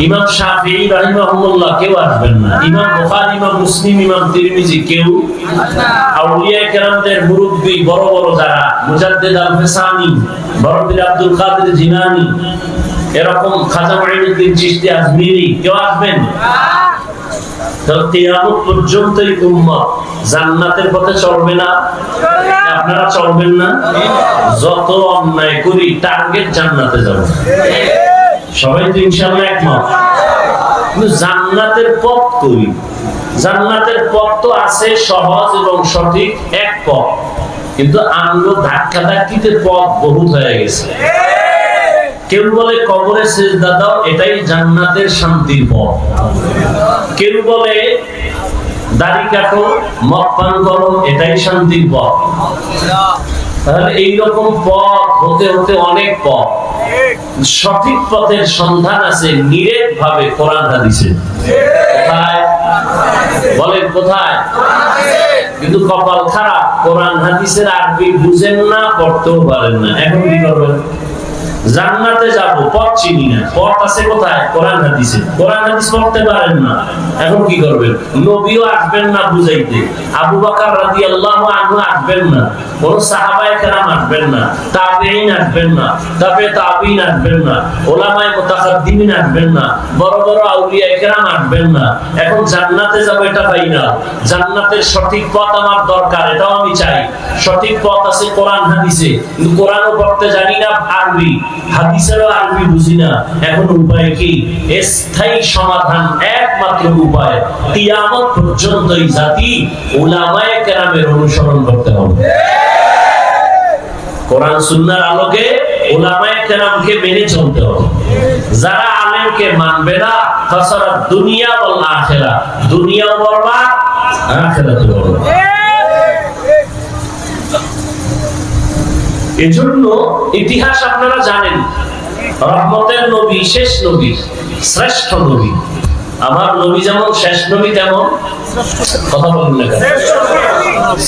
ইমাম শাফিঈ রাহিমাহুল্লাহ কেউ আসবেন না। ইমাম বুখারী, ইমাম মুসলিম, ইমাম তিরমিজি কেউ? আউলিয়া কেরামদের মুরব্বি বড় বড় যারা, মুজাদ্দিদ আল-ফিসানি, বরপীর আব্দুল কাদের জিলানী, এরকম খাজা মুঈনুদ্দিন চিশতি আজমিরি কেউ আসবেন? তো কিয়ামত পর্যন্ত এই উম্মত জান্নাতের পথে চলবে না। আপনারা চলবেন না? যত অন্যায় করি টার্গেট জান্নাতে যাব। সবাই তো ইনশাআল্লাহ একমত। কিন্তু জান্নাতের পথ করি, জান্নাতের পথ তো আছে সহজ এবং সঠিক এক পথ, কিন্তু আঙ্গুল ধাক্কা ধাক্কিতে পথ বহুত হয়ে গেছে। কেউ বলে কবরে সিজদা দাও, এটাই জান্নাতের শান্তির পথ। কেউ বলে দাড়ি কাটো, মদ পান করো, এটাই শান্তির পথ। তাহলে এইরকম পথ হতে হতে অনেক পথ। সঠিক পথের সন্ধান আছে নিরেট ভাবে কোরআন হাদিসে। কোথায় বলেন, কোথায়? কিন্তু কপাল খারাপ, কোরআন হাদিসের আরবি বুঝেন না, পড়তেও পারেন না। এখন কি করবেন? জান্নাতে যাব, পথ চিনি না, পথ আছে কোথায়? কোরআন হাদিসে। কোরআন হাদিস পড়তে পারেন না, এখন কি করবেন? নবীও আসবেন না বুঝাইতে, আবু বকর রাদিয়াল্লাহু আনহু আসবেন না, কোন সাহাবায়ে কেরাম আসবেন না, তাবেঈন আসবেন না, তাবেঈন আসবেন না, উলামায়ে মুতাকাদ্দিমিন আসবেন না, বড় বড় আউলিয়ায়ে কেরাম আসবেন না। এখন জান্নাতে যাব, এটা পাই না। জান্নাতের সঠিক পথ আমার দরকার, এটাও আমি চাই। সঠিক পথ আছে কোরআন হাদিসে, কিন্তু কোরআনও পড়তে জানি না, আরবি হাদিসেরও আরবি বুঝি না। এখন উপায় কি? স্থায়ী সমাধান একমাত্র উপায়, কিয়ামত পর্যন্ত এই জাতি উলামায়ে কেরামের অনুসরণ করতে হবে। কোরআন সুন্নাহর আলোকে উলামায়ে কেরামকে মেনে চলতে হবে। যারা আলেমকে মানবে না, ফাসারাত দুনিয়া ওয়াল আখিরা, দুনিয়াও বরবাদ, আখিরাতও বরবাদ। এজন্য ইতিহাস আপনারা জানেন, রহমতের নবী, শেষ নবী, শ্রেষ্ঠ নবী। আমার নবী যেমন শেষ নবী, তেমন কথা বলুন না কেন?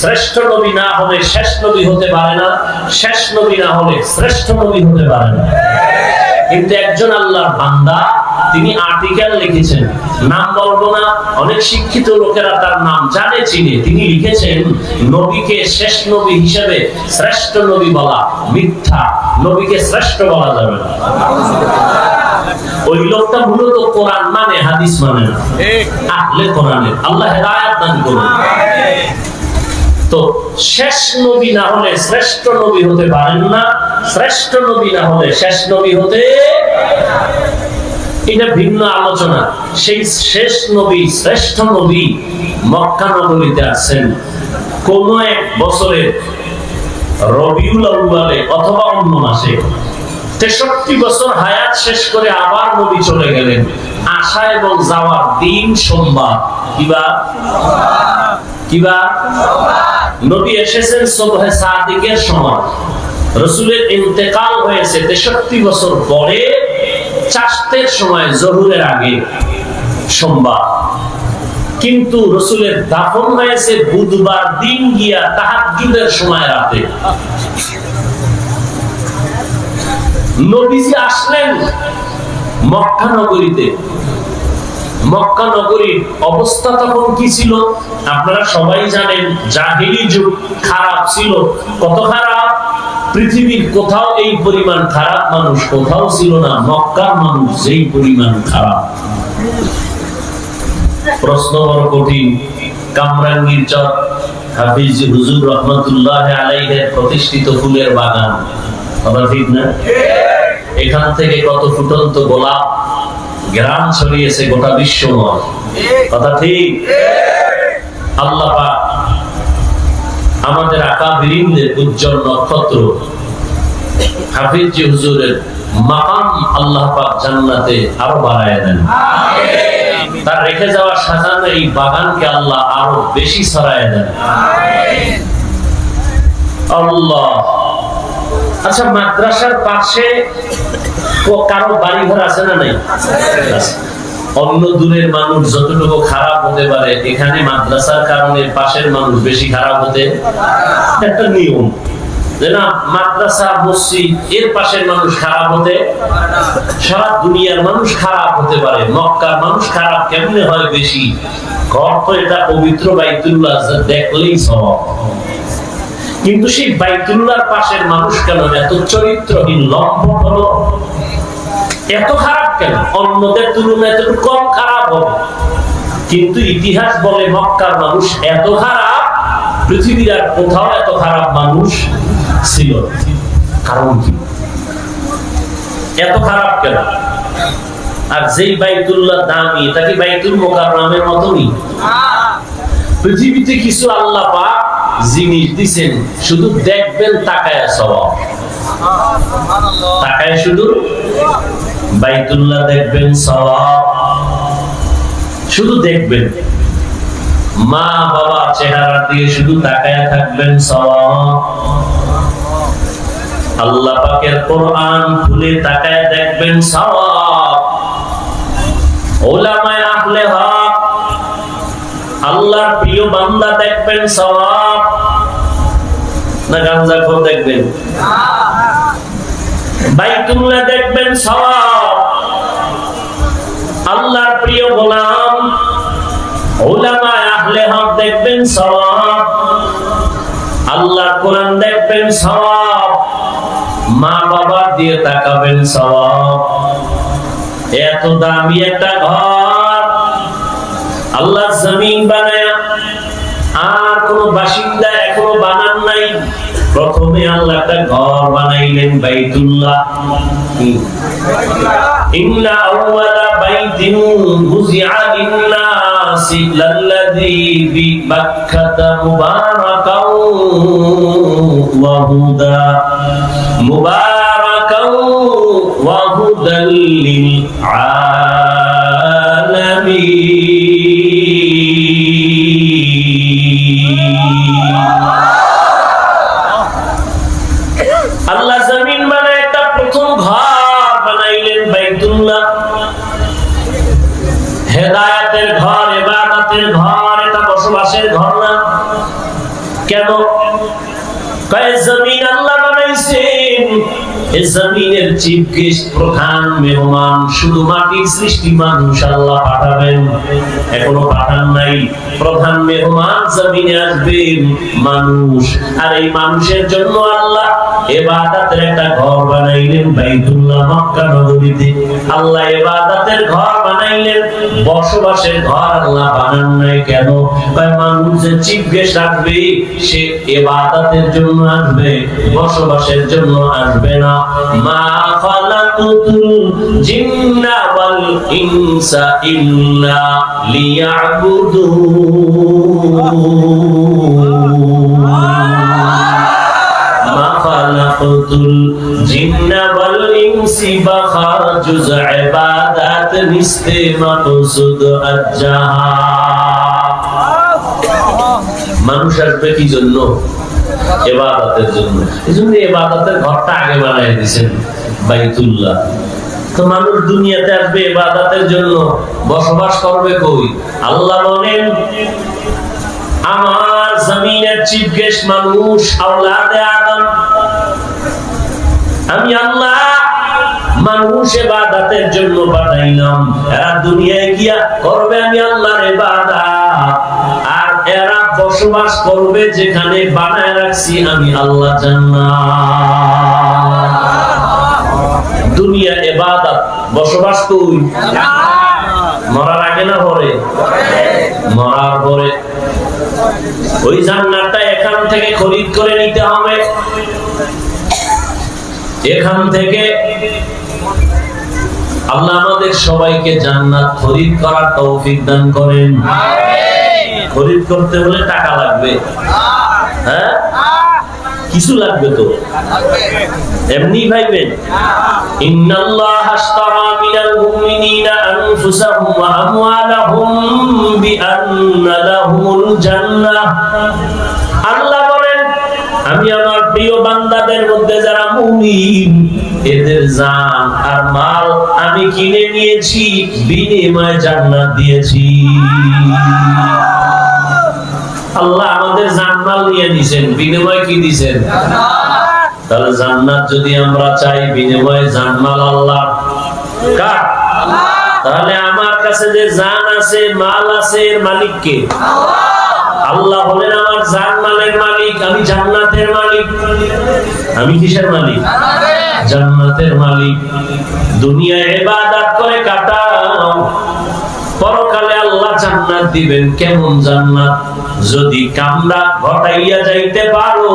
শ্রেষ্ঠ নবী না হলে শেষ নবী হতে পারে না, শেষ নবী না হলে শ্রেষ্ঠ নবী হতে পারে না। কিন্তু একজন আল্লাহর বান্দা, তিনি আর্টিকেল লিখেছেন, নাম বলবো না, অনেক শিক্ষিত লোকেরা তার নাম জানে, চিনে। তিনি লিখেছেন, নবীকে শেষ নবী হিসেবে শ্রেষ্ঠ নবী বলা মিথ্যা, নবীকে শ্রেষ্ঠ বলা যাবে না। ওই লোকটা মূলত কোরআন মানে, হাদিস মানে না, আহলে কোরআনের। আল্লাহ হেদায়েত দান করুন। তো শেষ নবী না হলে শ্রেষ্ঠ নবী হতে পারেন না, শ্রেষ্ঠ নবী না হলে শেষ নবী হতে, এটা ভিন্ন আলোচনা। সেই শেষ নবী, শ্রেষ্ঠ নবী মক্কা নগরীতে আছেন কোন এক বছরের রবিউল আউয়ালে অথবা অন্য মাসে। 63 বছর হায়াত শেষ করে আবার নবী চলে গেলেন। আসা এবং যাওয়ার দিন সোমবার। কিবা নবী এসেছেন সুবহে সাদিকের সময়। রাসূলের ইন্তেকাল হয়েছে 63 বছর পরে, চাশতের সময়, জোহরের আগে, সোমবার। কিন্তু রাসূলের দাফন হয়েছে বুধবার দিন গিয়া তাহাজ্জুদের সময় রাতে। নবীজি আসলেন মক্কা নগরীতে। মক্কা নগরীর অবস্থা তখন কি ছিল আপনারা সবাই জানেন। জাহেলি যুগ, খারাপ ছিল। কত খারাপ! পৃথিবীর কোথাও এই পরিমাণ খারাপ মানুষ কোথাও ছিল না। মক্কার মানুষ যেই পরিমাণ খারাপ, প্রশ্ন বড় কঠিন। কামরাঙ্গীর চর, হাফিজ হুজুর রহমাতুল্লাহ আলাইহির প্রতিষ্ঠিত ফুলের বাগান, কথা ঠিক না? এখান থেকে কত ফুটন্ত গোলাপ গ্রাম ছড়িয়েছে গোটা বিশ্বময়, কথা ঠিক? আল্লাহ পাক আমাদের আকাবিরিনদের উজ্জ্বল নক্ষত্র হাফিজ হুজুরের মাকাম আল্লাহ পাক জান্নাতে আরো বাড়ায় দেন। তার রেখে যাওয়া সাজানো এই বাগানকে আল্লাহ আরো বেশি ছড়ায় দেন। আল্লাহ। আচ্ছা, মাদ্রাসার পাশে কারো বাড়ি ঘর আছে না নাই? অন্য দূরের মানুষ যতটুকু খারাপ হতে পারে, এখানে মাদ্রাসার কারণে পাশের মানুষ বেশি খারাপ হতে একটা নিয়ম, যে না মাদ্রাসা মসজিদ এর পাশের মানুষ খারাপ হতে, সারা দুনিয়ার মানুষ খারাপ হতে পারে, মক্কার মানুষ খারাপ কেমনে হয় বেশি? ঘর তো এটা পবিত্র বাইতুল্লাহ, দেখলেই সওয়াব। কিন্তু সেই বাইতুল্লাহর পাশের মানুষ কেন এত চরিত্রহীন, লম্পট হলো? এত খারাপ কেন? অন্যদের তুলনায় এত কম খারাপ হবে। কিন্তু ইতিহাস বলে মক্কার মানুষ এত খারাপ, পৃথিবীর আর কোথাও এত খারাপ মানুষ ছিল। কারণ কি? এত খারাপ কেন? আর যেই বাইতুল্লাহ দামি, এটা কি বাইতুল মুকাররমের মতনই? পৃথিবীতে কিছু আল্লাহ পাক জিনিস দিছেন, শুধু দেখবেন তাকায়া সওয়াব। তাকায় শুধু বাইতুল্লাহ দেখবেন সওয়াব, শুধু দেখবেন। মা বাবা চেহারা দিয়ে শুধু তাকায় থাকবেন সওয়াব। আল্লাহ পাকের কোরআন খুলে তাকায় দেখবেন সওয়াব। উলামায়ে আহলে হক আল্লাহর প্রিয় বান্দা দেখবেন সওয়াব, না গাঞ্জাখোর দেখবেন? বাইতুল্লাহ দেখবেন সওয়াব। আল্লাহর প্রিয় গোলাম উলামায়ে আহলে হক দেখবেন সওয়াব। আল্লাহর কোরআন দেখবেন সওয়াব। মা বাবা দিয়ে তাকাবেন সওয়াব। এত দামি একটা ঘর আল্লাহ জমিন বানায়া আর কোন বাসিন্দা এখনো বানান নাই। প্রথমে আল্লাহ একটা ঘর বানাইলেন বাইতুল্লাহ। ইন্না আউওয়ালা বাইতিন বুজিআ লিন-নাসি লাল্লাযী বিবাক্কাতা মুবারাকাও ওয়া হুদা মুবারাকাও ওয়া হুদাল লিল আলামিন। আল্লাহ জমিন মানে একটা প্রথম ঘর বানাইলেন বাইতুল্লাহ। হেদায়েতের ঘর, ইবাদতের ঘর, এটা বসবাসের ঘর না। কেন? কয় জমিন আল্লাহ বানাইছেন, এই জমিনের চিফ গেস্ট, প্রধান মেহমান শুধু মাটির সৃষ্টি মানুষ আল্লাহ পাঠাবেন। এখনো পাঠান নাই। প্রধান মেহমান জমিনে আসবেন মানুষ, আর এই মানুষের জন্য আল্লাহ ইবাদতের একটা ঘর বানাইলেন বাইতুল্লাহ মক্কা নগরীতে। আল্লাহ ইবাদতের ঘর বানাইলেন, বসবাসের ঘর আল্লাহ বানান নাই। কেন? কয় মানুষ যে চিফ গেস্ট আসবে সে ইবাদতের জন্য আসবে, বসবাসের জন্য আসবে না। মা খালাকুতুল জিন্না ওয়াল ইনসা ইল্লা লিয়াবুদুন। মা খালাকুতুল জিন্না ওয়াল ইনসি বাখাজুজ ইবাদাত নিস্তে মাকসুদ আজ্জাহা। মানুষ আসবে কি জন্য? ইবাদতের জন্য। এজন্য ইবাদতের ঘরটা আগে বানায় দিয়েছেন বাইতুল্লাহ। তো মানুষ দুনিয়াতে আসবে ইবাদতের জন্য, বসবাস করবে কই? আল্লাহ বলেন আমার জমিনের চিফ গেস্ট মানুষ, আওলাদে আদম। আমি আল্লাহ মানুষ ইবাদতের জন্য পাঠাইলাম। এরা দুনিয়ায় গিয়া করবে আমি আল্লাহর ইবাদত, আর এরা বসবাস করবে যেখানে বানায় রাখছি আমি আল্লাহ জান্নাত। দুনিয়া ইবাদত, বসবাস কই? মরার আগে না পরে? মরার পরে। ওই জান্নাতটা এখান থেকে খরিদ করে নিতে হবে। এখান থেকে আল্লাহ আমাদের সবাইকে জান্নাত খরিদ করার তৌফিক দান করেন। খরিদ করতে হলে টাকা লাগবে, হ্যাঁ কিছু লাগবে তো, এমনি ভাইবেন। ইন্নাল্লাহ আশতারা মিনাল মুমিনিনা আনফুসাহুম ওয়া আমওয়ালাহুম বিআন্না লাহুমুল জান্নাহ। আল্লাহ বলেন আমি আমার প্রিয় বান্দাদের মধ্যে যারা মুমিন এদের জান আর মাল আমি কিনে নিয়েছি, বিনিময়ে জান্নাত দিয়েছি। আল্লাহ আমাদের জান্নাত নিয়ে দিয়েছেন, বিনিময়ে কি দিয়েছেন? তাহলে জান্নাত যদি আমরা চাই, বিনিময়ে জান্নাত আল্লাহ কার? তাহলে আমার কাছে যে জান আছে, মাল আছে, এর মালিক কে? আল্লাহ বলেন আমার জান মালের মালিক, আমি জান্নাতের মালিক। আমি কিসের মালিক? জান্নাতের মালিক। দুনিয়ায় ইবাদত করে কাটাও, পরকালে আল্লাহ জান্নাত দিবেন। কেমন জান্নাত? যদি কামরা ঘটাইয়া যাইতে পারো,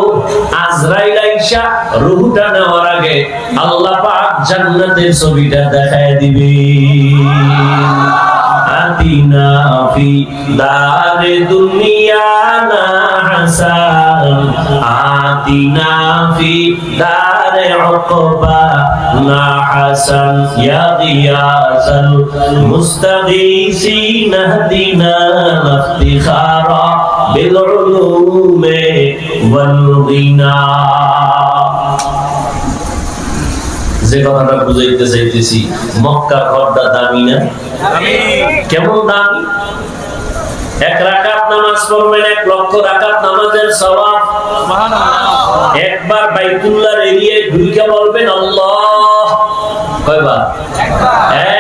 আজরাইল আইসা রূহটা নেওয়ার আগে আল্লাহ পাক জান্নাতের ছবিটা দেখায় দিবে। আতিনা ফি দারে দুনিয়ানা হাসান, আতিনা ফি দারে উকবা না হাসান, ইয়া গিয়াসাল মুস্তাগীসিন ইহদিনা ইফতিখারা বিল উলুমি ওয়াল গিনা। যে কথাটা বুঝাইতে চাইতেছি, মক্কা ঘরটা দামি না? কেমন দামি? 1 রাকাত নামাজ পড়বেন 1 লক্ষ রাকাত নামাজের সওয়াব। সুবহানাল্লাহ। একবার বাইতুল্লাহর এরিয়ায় ঢুকে বলবেন আল্লাহ, কয়বার?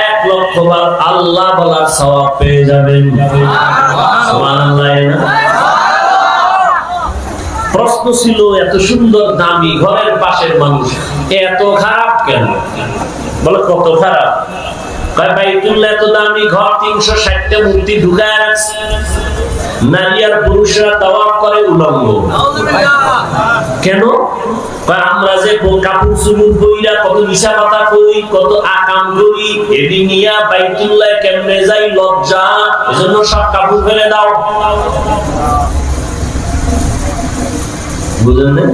1 লক্ষ বার আল্লাহ বলার সওয়াব পেয়ে যাবেন। সুবহানাল্লাহ। প্রশ্ন ছিল, এত সুন্দর দামি ঘরের পাশের মানুষ এত খারাপ কেন? বলে কত খারাপ? বাইতুল্লাহ এত দামি ঘর, 360টা মূর্তি ঢুকায় রাখছে, নারী আর পুরুষরা তাওয়াফ করে উলঙ্গ। কেন? আমরা যে কাপড় চুপড় পইরা কত মিশা কথা কই, কত আকাম করি, এদি নিয়া বাইতুল্লাহ কেমনে যাই লজ্জা, এজন্য সব কাপড় ফেলে দাও। বুঝলেন না?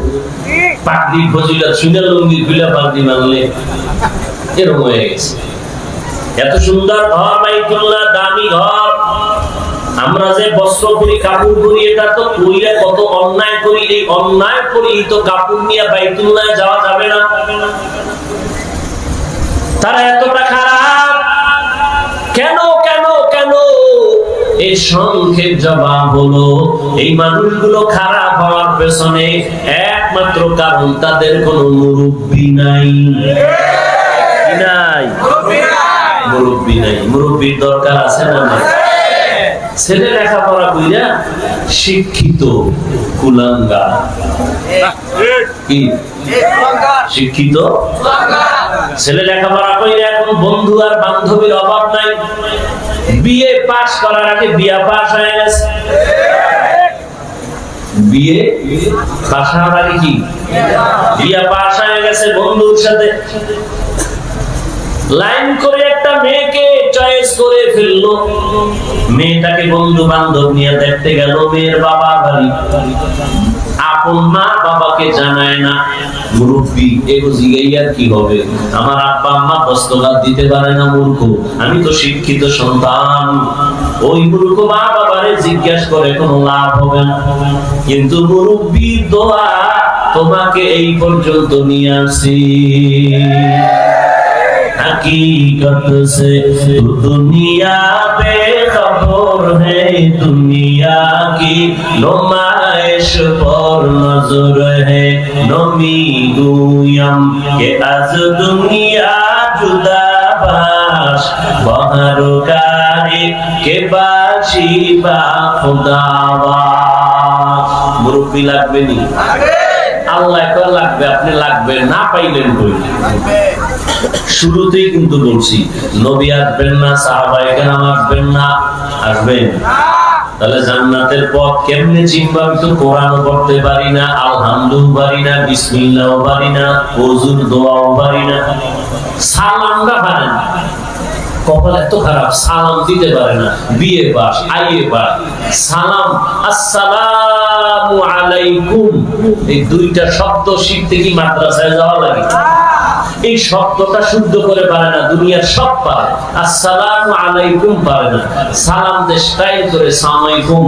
পাগড়ি ফজিলত শুনে লুঙ্গি খুলে পাগড়ি মানলে এরকম হয়ে গেছে। এত সুন্দর ঘর বাইতুল্লাহ, দামি ঘর, আমরা যে বস্ত্র পরি, কাপড় পরি, এটা তো কইরা কত অন্যায় করি। এই অন্যায় করি তো কাপড় নিয়ে বাইতুল্লাহ যাওয়া যাবে না। তারা এতটা খারাপ কেন? কেন কেন? এই সংক্ষেপ জবাব হলো, এই মানুষগুলো খারাপ হওয়ার পেছনে একমাত্র কারণ তাদের কোনো মুরব্বি নাই। মুরব্বি নাই। মুরব্বির দরকার আছে না? ছেলে লেখাপড়া কইরা শিক্ষিত কুলাঙ্গা, কি শিক্ষিত ছেলে লেখাপড়া কইরা এখন বন্ধু আর বান্ধবীর অভাব নাই। বিয়ে পাস করার আগে বিয়া পাস হয়ে গেছে। বিয়ে পাস হওয়ার আগে কি বিয়া পাস হয়ে গেছে। বন্ধুর সাথে লাইন করে একটা মেয়েকে চয়েস করে ফেললো। মেয়েটাকে বন্ধু বান্ধব নিয়ে দেখতে গেল মেয়ের বাবা বাড়ি, আপন মা বাবাকে জানায় না। মুরব্বি এগো জিগাইয়ার কি হবে? আমার আব্বা আম্মা দস্তবাদ দিতে পারে না, মূর্খ। আমি তো শিক্ষিত সন্তান। ওই মূর্খ মা বাবারে জিজ্ঞাসা করে কোনো লাভ হবে না। কিন্তু মুরব্বির দোয়া তোমাকে এই পর্যন্ত নিয়ে আসি। हकीकत से तो दुनिया बेखबर है, दुनिया की नुमाइश पर नजर है। नमी गुयम के आज दुनिया जुदा बाश, बहर कारी के बाशी बा खुदावाश। मुरब्बी লাগবে নি? আল্লাহ কর লাগবে, আপনি লাগবে না পাইলেন কই? শুরুতেই কিন্তু বলছি, নবী আসবেন না, সাহাবায়ে কেরাম আসবেন না, আসবেন। তাহলে জান্নাতের পথ কেমনে চিনব? আমি তো কোরআনও পড়তে পারি না, আলহামদুও পারি না, বিসমিল্লাহও পারি না, ওযুর দোয়াও পারি না, সালামটা পারি না। কপাল এত খারাপ, সালাম দিতে পারে না। বিয়ে পাস, আইয়ে পাস, সালাম আসসালামু আলাইকুম, এই দুইটা শব্দ শিখতে কি মাদ্রাসায় যাওয়া লাগে? এই শব্দটা শুদ্ধ করে পারে না। দুনিয়ার সব পারে, আসসালামু আলাইকুম পারে না। সালাম দে স্টাইল করে সালামাইকুম,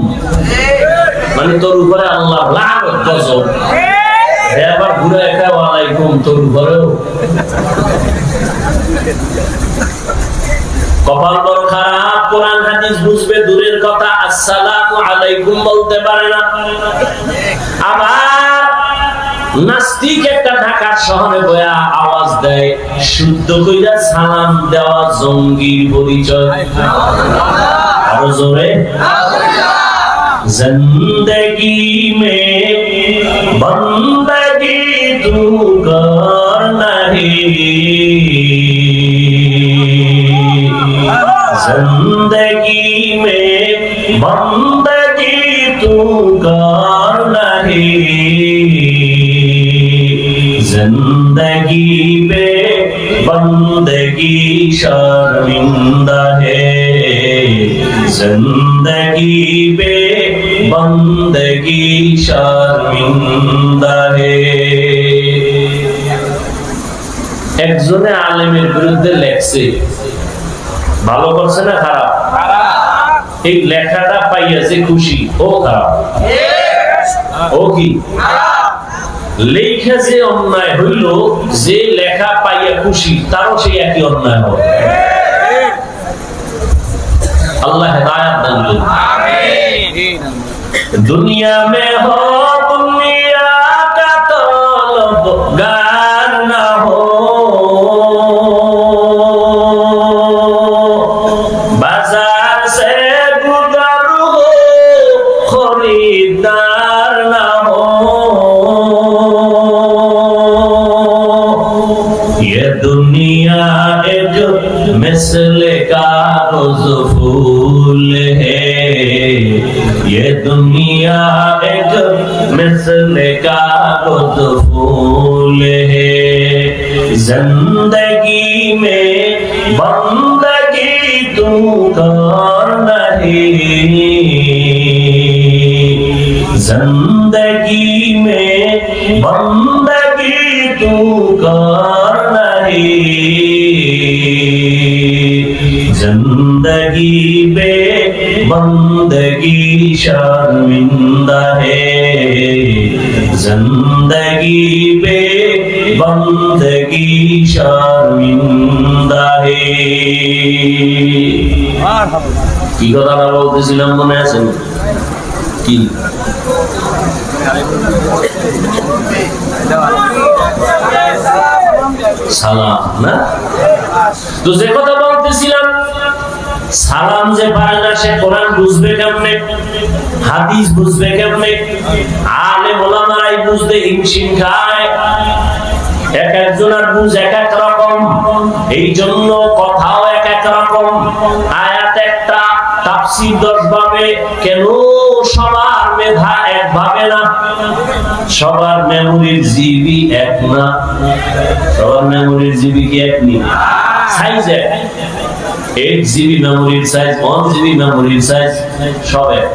মানে তোর উপরে আল্লাহ লানত গজব। এবার ঘুরে একা ওয়ালাইকুম, তোর উপরেও। কপাল বড় খারাপ, কোরআন হাদিস বুঝবে দূরের কথা, আসসালামু আলাইকুম বলতে পারে না। আবার নাস্তিক একটা ঢাকার শহরে বয়া আওয়াজ দেয়, শুদ্ধ কইরা সালাম দেওয়া জঙ্গির পরিচয়। আরো জোরে, জিন্দেগি মে বন্দগি তু কর নাহি, जिंदगी में बंदगी तू कर नहीं, जिंदगी में बंदगी शर्मिंदा है, जिंदगी में बंदगी शर्मिंदा है। একজনে আলেমের বিরুদ্ধে লেখছে, ভালো করছে না খারাপ? এই লেখাটা পাইয়া যে খুশি ও খারাপ, ও কি লেখা যে অন্যায় হইল, যে লেখা পাইয়া খুশি তারও সেই একই অন্যায় হবে। আল্লাহ হেদায়েত দান করুন। दुनिया में हो दुनिया का तलबगार न हो, बाजार से गुजर हो खरीदार न हो, ये दुनिया एक मिसल कागज फूल है, ये दुनिया एक मिसल कागज फूल है, जिंदगी में बंदगी तू कर नहीं, जिंदगी में बंदगी तू कर नहीं, जिंदगी बे बंदगी शर्मिंदा है, जिंदगी बे बंदगी शर्मिंदा है। কি কথাটা বলতেছিলাম মনে আছে কি? সালাম না? তো যে কথা বলতেছিলাম, সালাম যে পারে না সে কোরআন বুঝবে কেমনে, হাদিস বুঝবে কেমনে? আলেম ওলামারাই বুঝতে হিমশিম খায়, এক একজনের বুঝ এক এক রকম, এই জন্য কথাও এক এক রকম। আয়াত একটা, তাফসীর 10 ভাবে, কেন সবার মেধা এক ভাবে না? সবার মেমোরির জিবি এক না, সবার মেমোরির জিবি কি এক নি? সাইজ এক, 8 জিবি মেমোরির সাইজ, 1 জিবি মেমোরির সাইজ সব এক,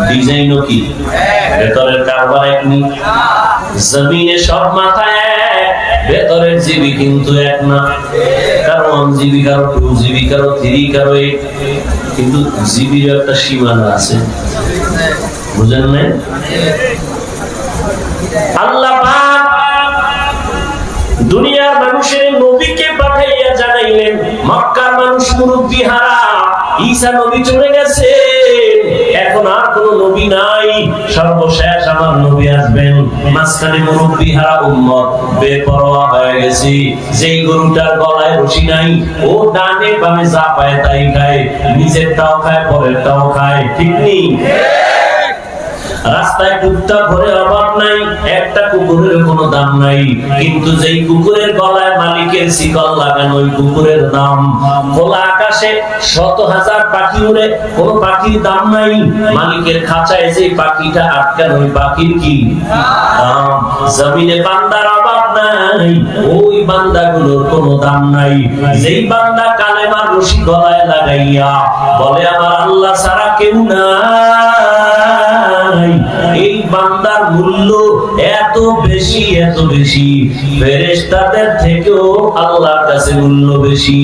ডিজাইনও কি ভেতরের কারবার এক নি। জমিনে সব মাথায় এক, ভেতরের জিবি কিন্তু এক না, কারো 1 জিবি, কারো 2 জিবি, কারো 3, কারো 8, কিন্তু জিবির একটা সীমানা আছে, বুঝেন নাই? আল্লাহ পাক দুনিয়ার মানুষের নবীকে পাঠাইয়া জানাইলেন, মক্কার মানুষ মুরব্বি হারা, ঈসা নবী চলে গেছে, এখন আর কোন নবী নাই, সর্বশেষ আমার নবী আসবেন। মাঝখানে মুরব্বি হারা উম্মত বেপরোয়া হয়ে গেছে, যেই গরুটার গলায় রশি নাই ও ডানে বামে যা পায় তাই খায়, নিজেরটাও খায় পরেরটাও খায়, ঠিক নেই? রাস্তায় কুত্তা ঘরে অভাব নাই, একটা কুকুরের কোনো দাম নাই, কিন্তু যেই কুকুরের গলায় মালিকের শিকল লাগানো ওই কুকুরের দাম। খোলা আকাশে শত হাজার পাখি উড়ে, কোনো পাখির দাম নাই, মালিকের খাঁচায় যে পাখিটা আটকানো ওই পাখির কি দাম? জমিনে বান্দার অভাব নাই, ওই বান্দাগুলোর কোনো দাম নাই। যেই বান্দা কালেমার রশি গলায় লাগাইয়া বলে আমার আল্লাহ ছাড়া কেউ নাই, এই বান্দার মূল্য এত বেশি, এত বেশি, ফেরেশতাদের থেকেও আল্লাহর কাছে মূল্য বেশি।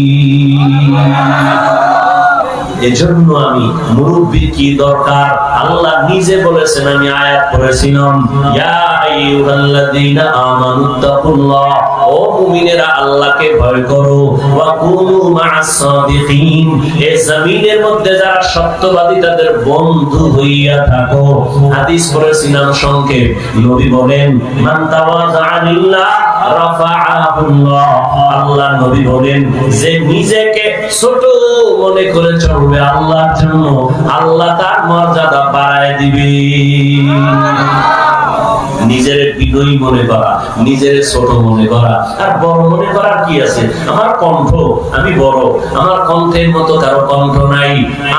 এজন্য আমি মুরব্বির কি দরকার? আল্লাহ নিজে বলেছেন, আমি আয়াত পড়েছিলাম, ইয়া আইয়ুহাল্লাযীনা আমানুত্তাকুল্লাহ, ও মুমিনেরা আল্লাহকে ভয় করো, ওয়া কুনু মা'আস সাদিকিন, এই জমিনের মধ্যে যারা সত্যবাদী তাদের বন্ধু হইয়া থাকো। হাদিস পড়েছিলাম সংক্ষেপ, নবী বলেন, মান তাওয়াযা লিল্লাহ রাফাআহুল্লাহ, আল্লাহ নবী বলেন যে নিজেকে ছোট মনে করে চলবে আল্লাহর জন্য, আল্লাহ তার মর্যাদা বাড়ায় দিবে। নিজের বিনয়ী মনে করা, নিজের ছোট মনে করা, আর বড় মনে করার কি আছে? আমার কণ্ঠ, আমি বড়, আমার কণ্ঠের মতো কারো কণ্ঠ নাই,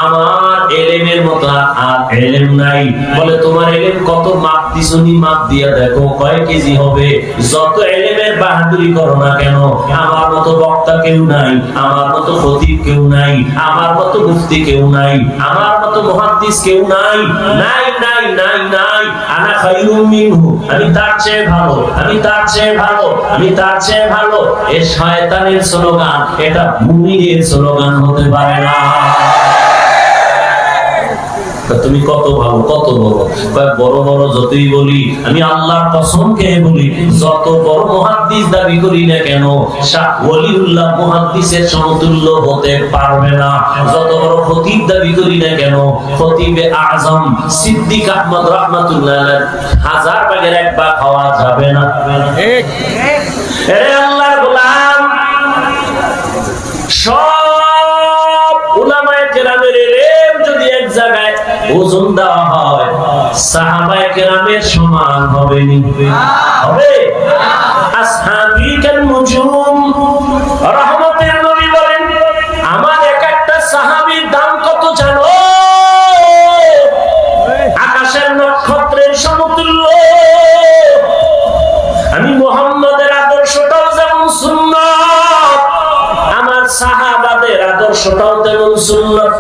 আমার এলেমের মতো আর এলেম নাই। বলে তোমার এলেম কত? মাপ দিছনি, মাপ দিয়া দেখো কয় কেজি হবে। যত এলেমের বাহাদুরি করো না কেন, আমার মতো বক্তা কেউ নাই, আমার মতো খতিব কেউ নাই, আমার মতো মুফতি কেউ নাই, আমার মতো মুহাদ্দিস কেউ নাই, নাই নাই নাই নাই। আনা খায়রুম মিনহু, আমি তার চেয়ে ভালো, আমি তার চেয়ে ভালো, আমি তার চেয়ে ভালো। এ শয়তানের স্লোগান, এটা মুমিনের স্লোগান হতে পারে না। তুমি কত ভালো, কত বড়। বড় বড় যতই বলি, আমি আল্লাহর কসম খেয়ে বলি, যত বড় মুহাদ্দিস দাবি করি না কেন, শাহ ওলিউল্লাহ মুহাদ্দিসের সমতুল্য হতে পারবে না। যত বড় খতিব দাবি করি না কেন, খতিবে আজম সিদ্দিক আহমদ রাহমাতুল্লাহ আলাইহি 1000 ভাগের 1 ভাগ হওয়া যাবে না। ঠিক। এরে আল্লাহর গোলাম, সব উলামায়ে কেরামের ইলম যদি এক জায়গায় ওজন দেওয়া হয়, সাহাবায়ে কেরামের সমান হবে নি? হবে? আসহাবী কান নুজুম, রহমতের নবী বলেন, আমার এক একটা সাহাবীর দাম কত জানো? আকাশের নক্ষত্রের সমতুল্য। আমি মুহাম্মদের আদর্শটাও যেমন সুন্নাত, আমার সাহাবাদের আদর্শটাও তেমন সুন্নাত।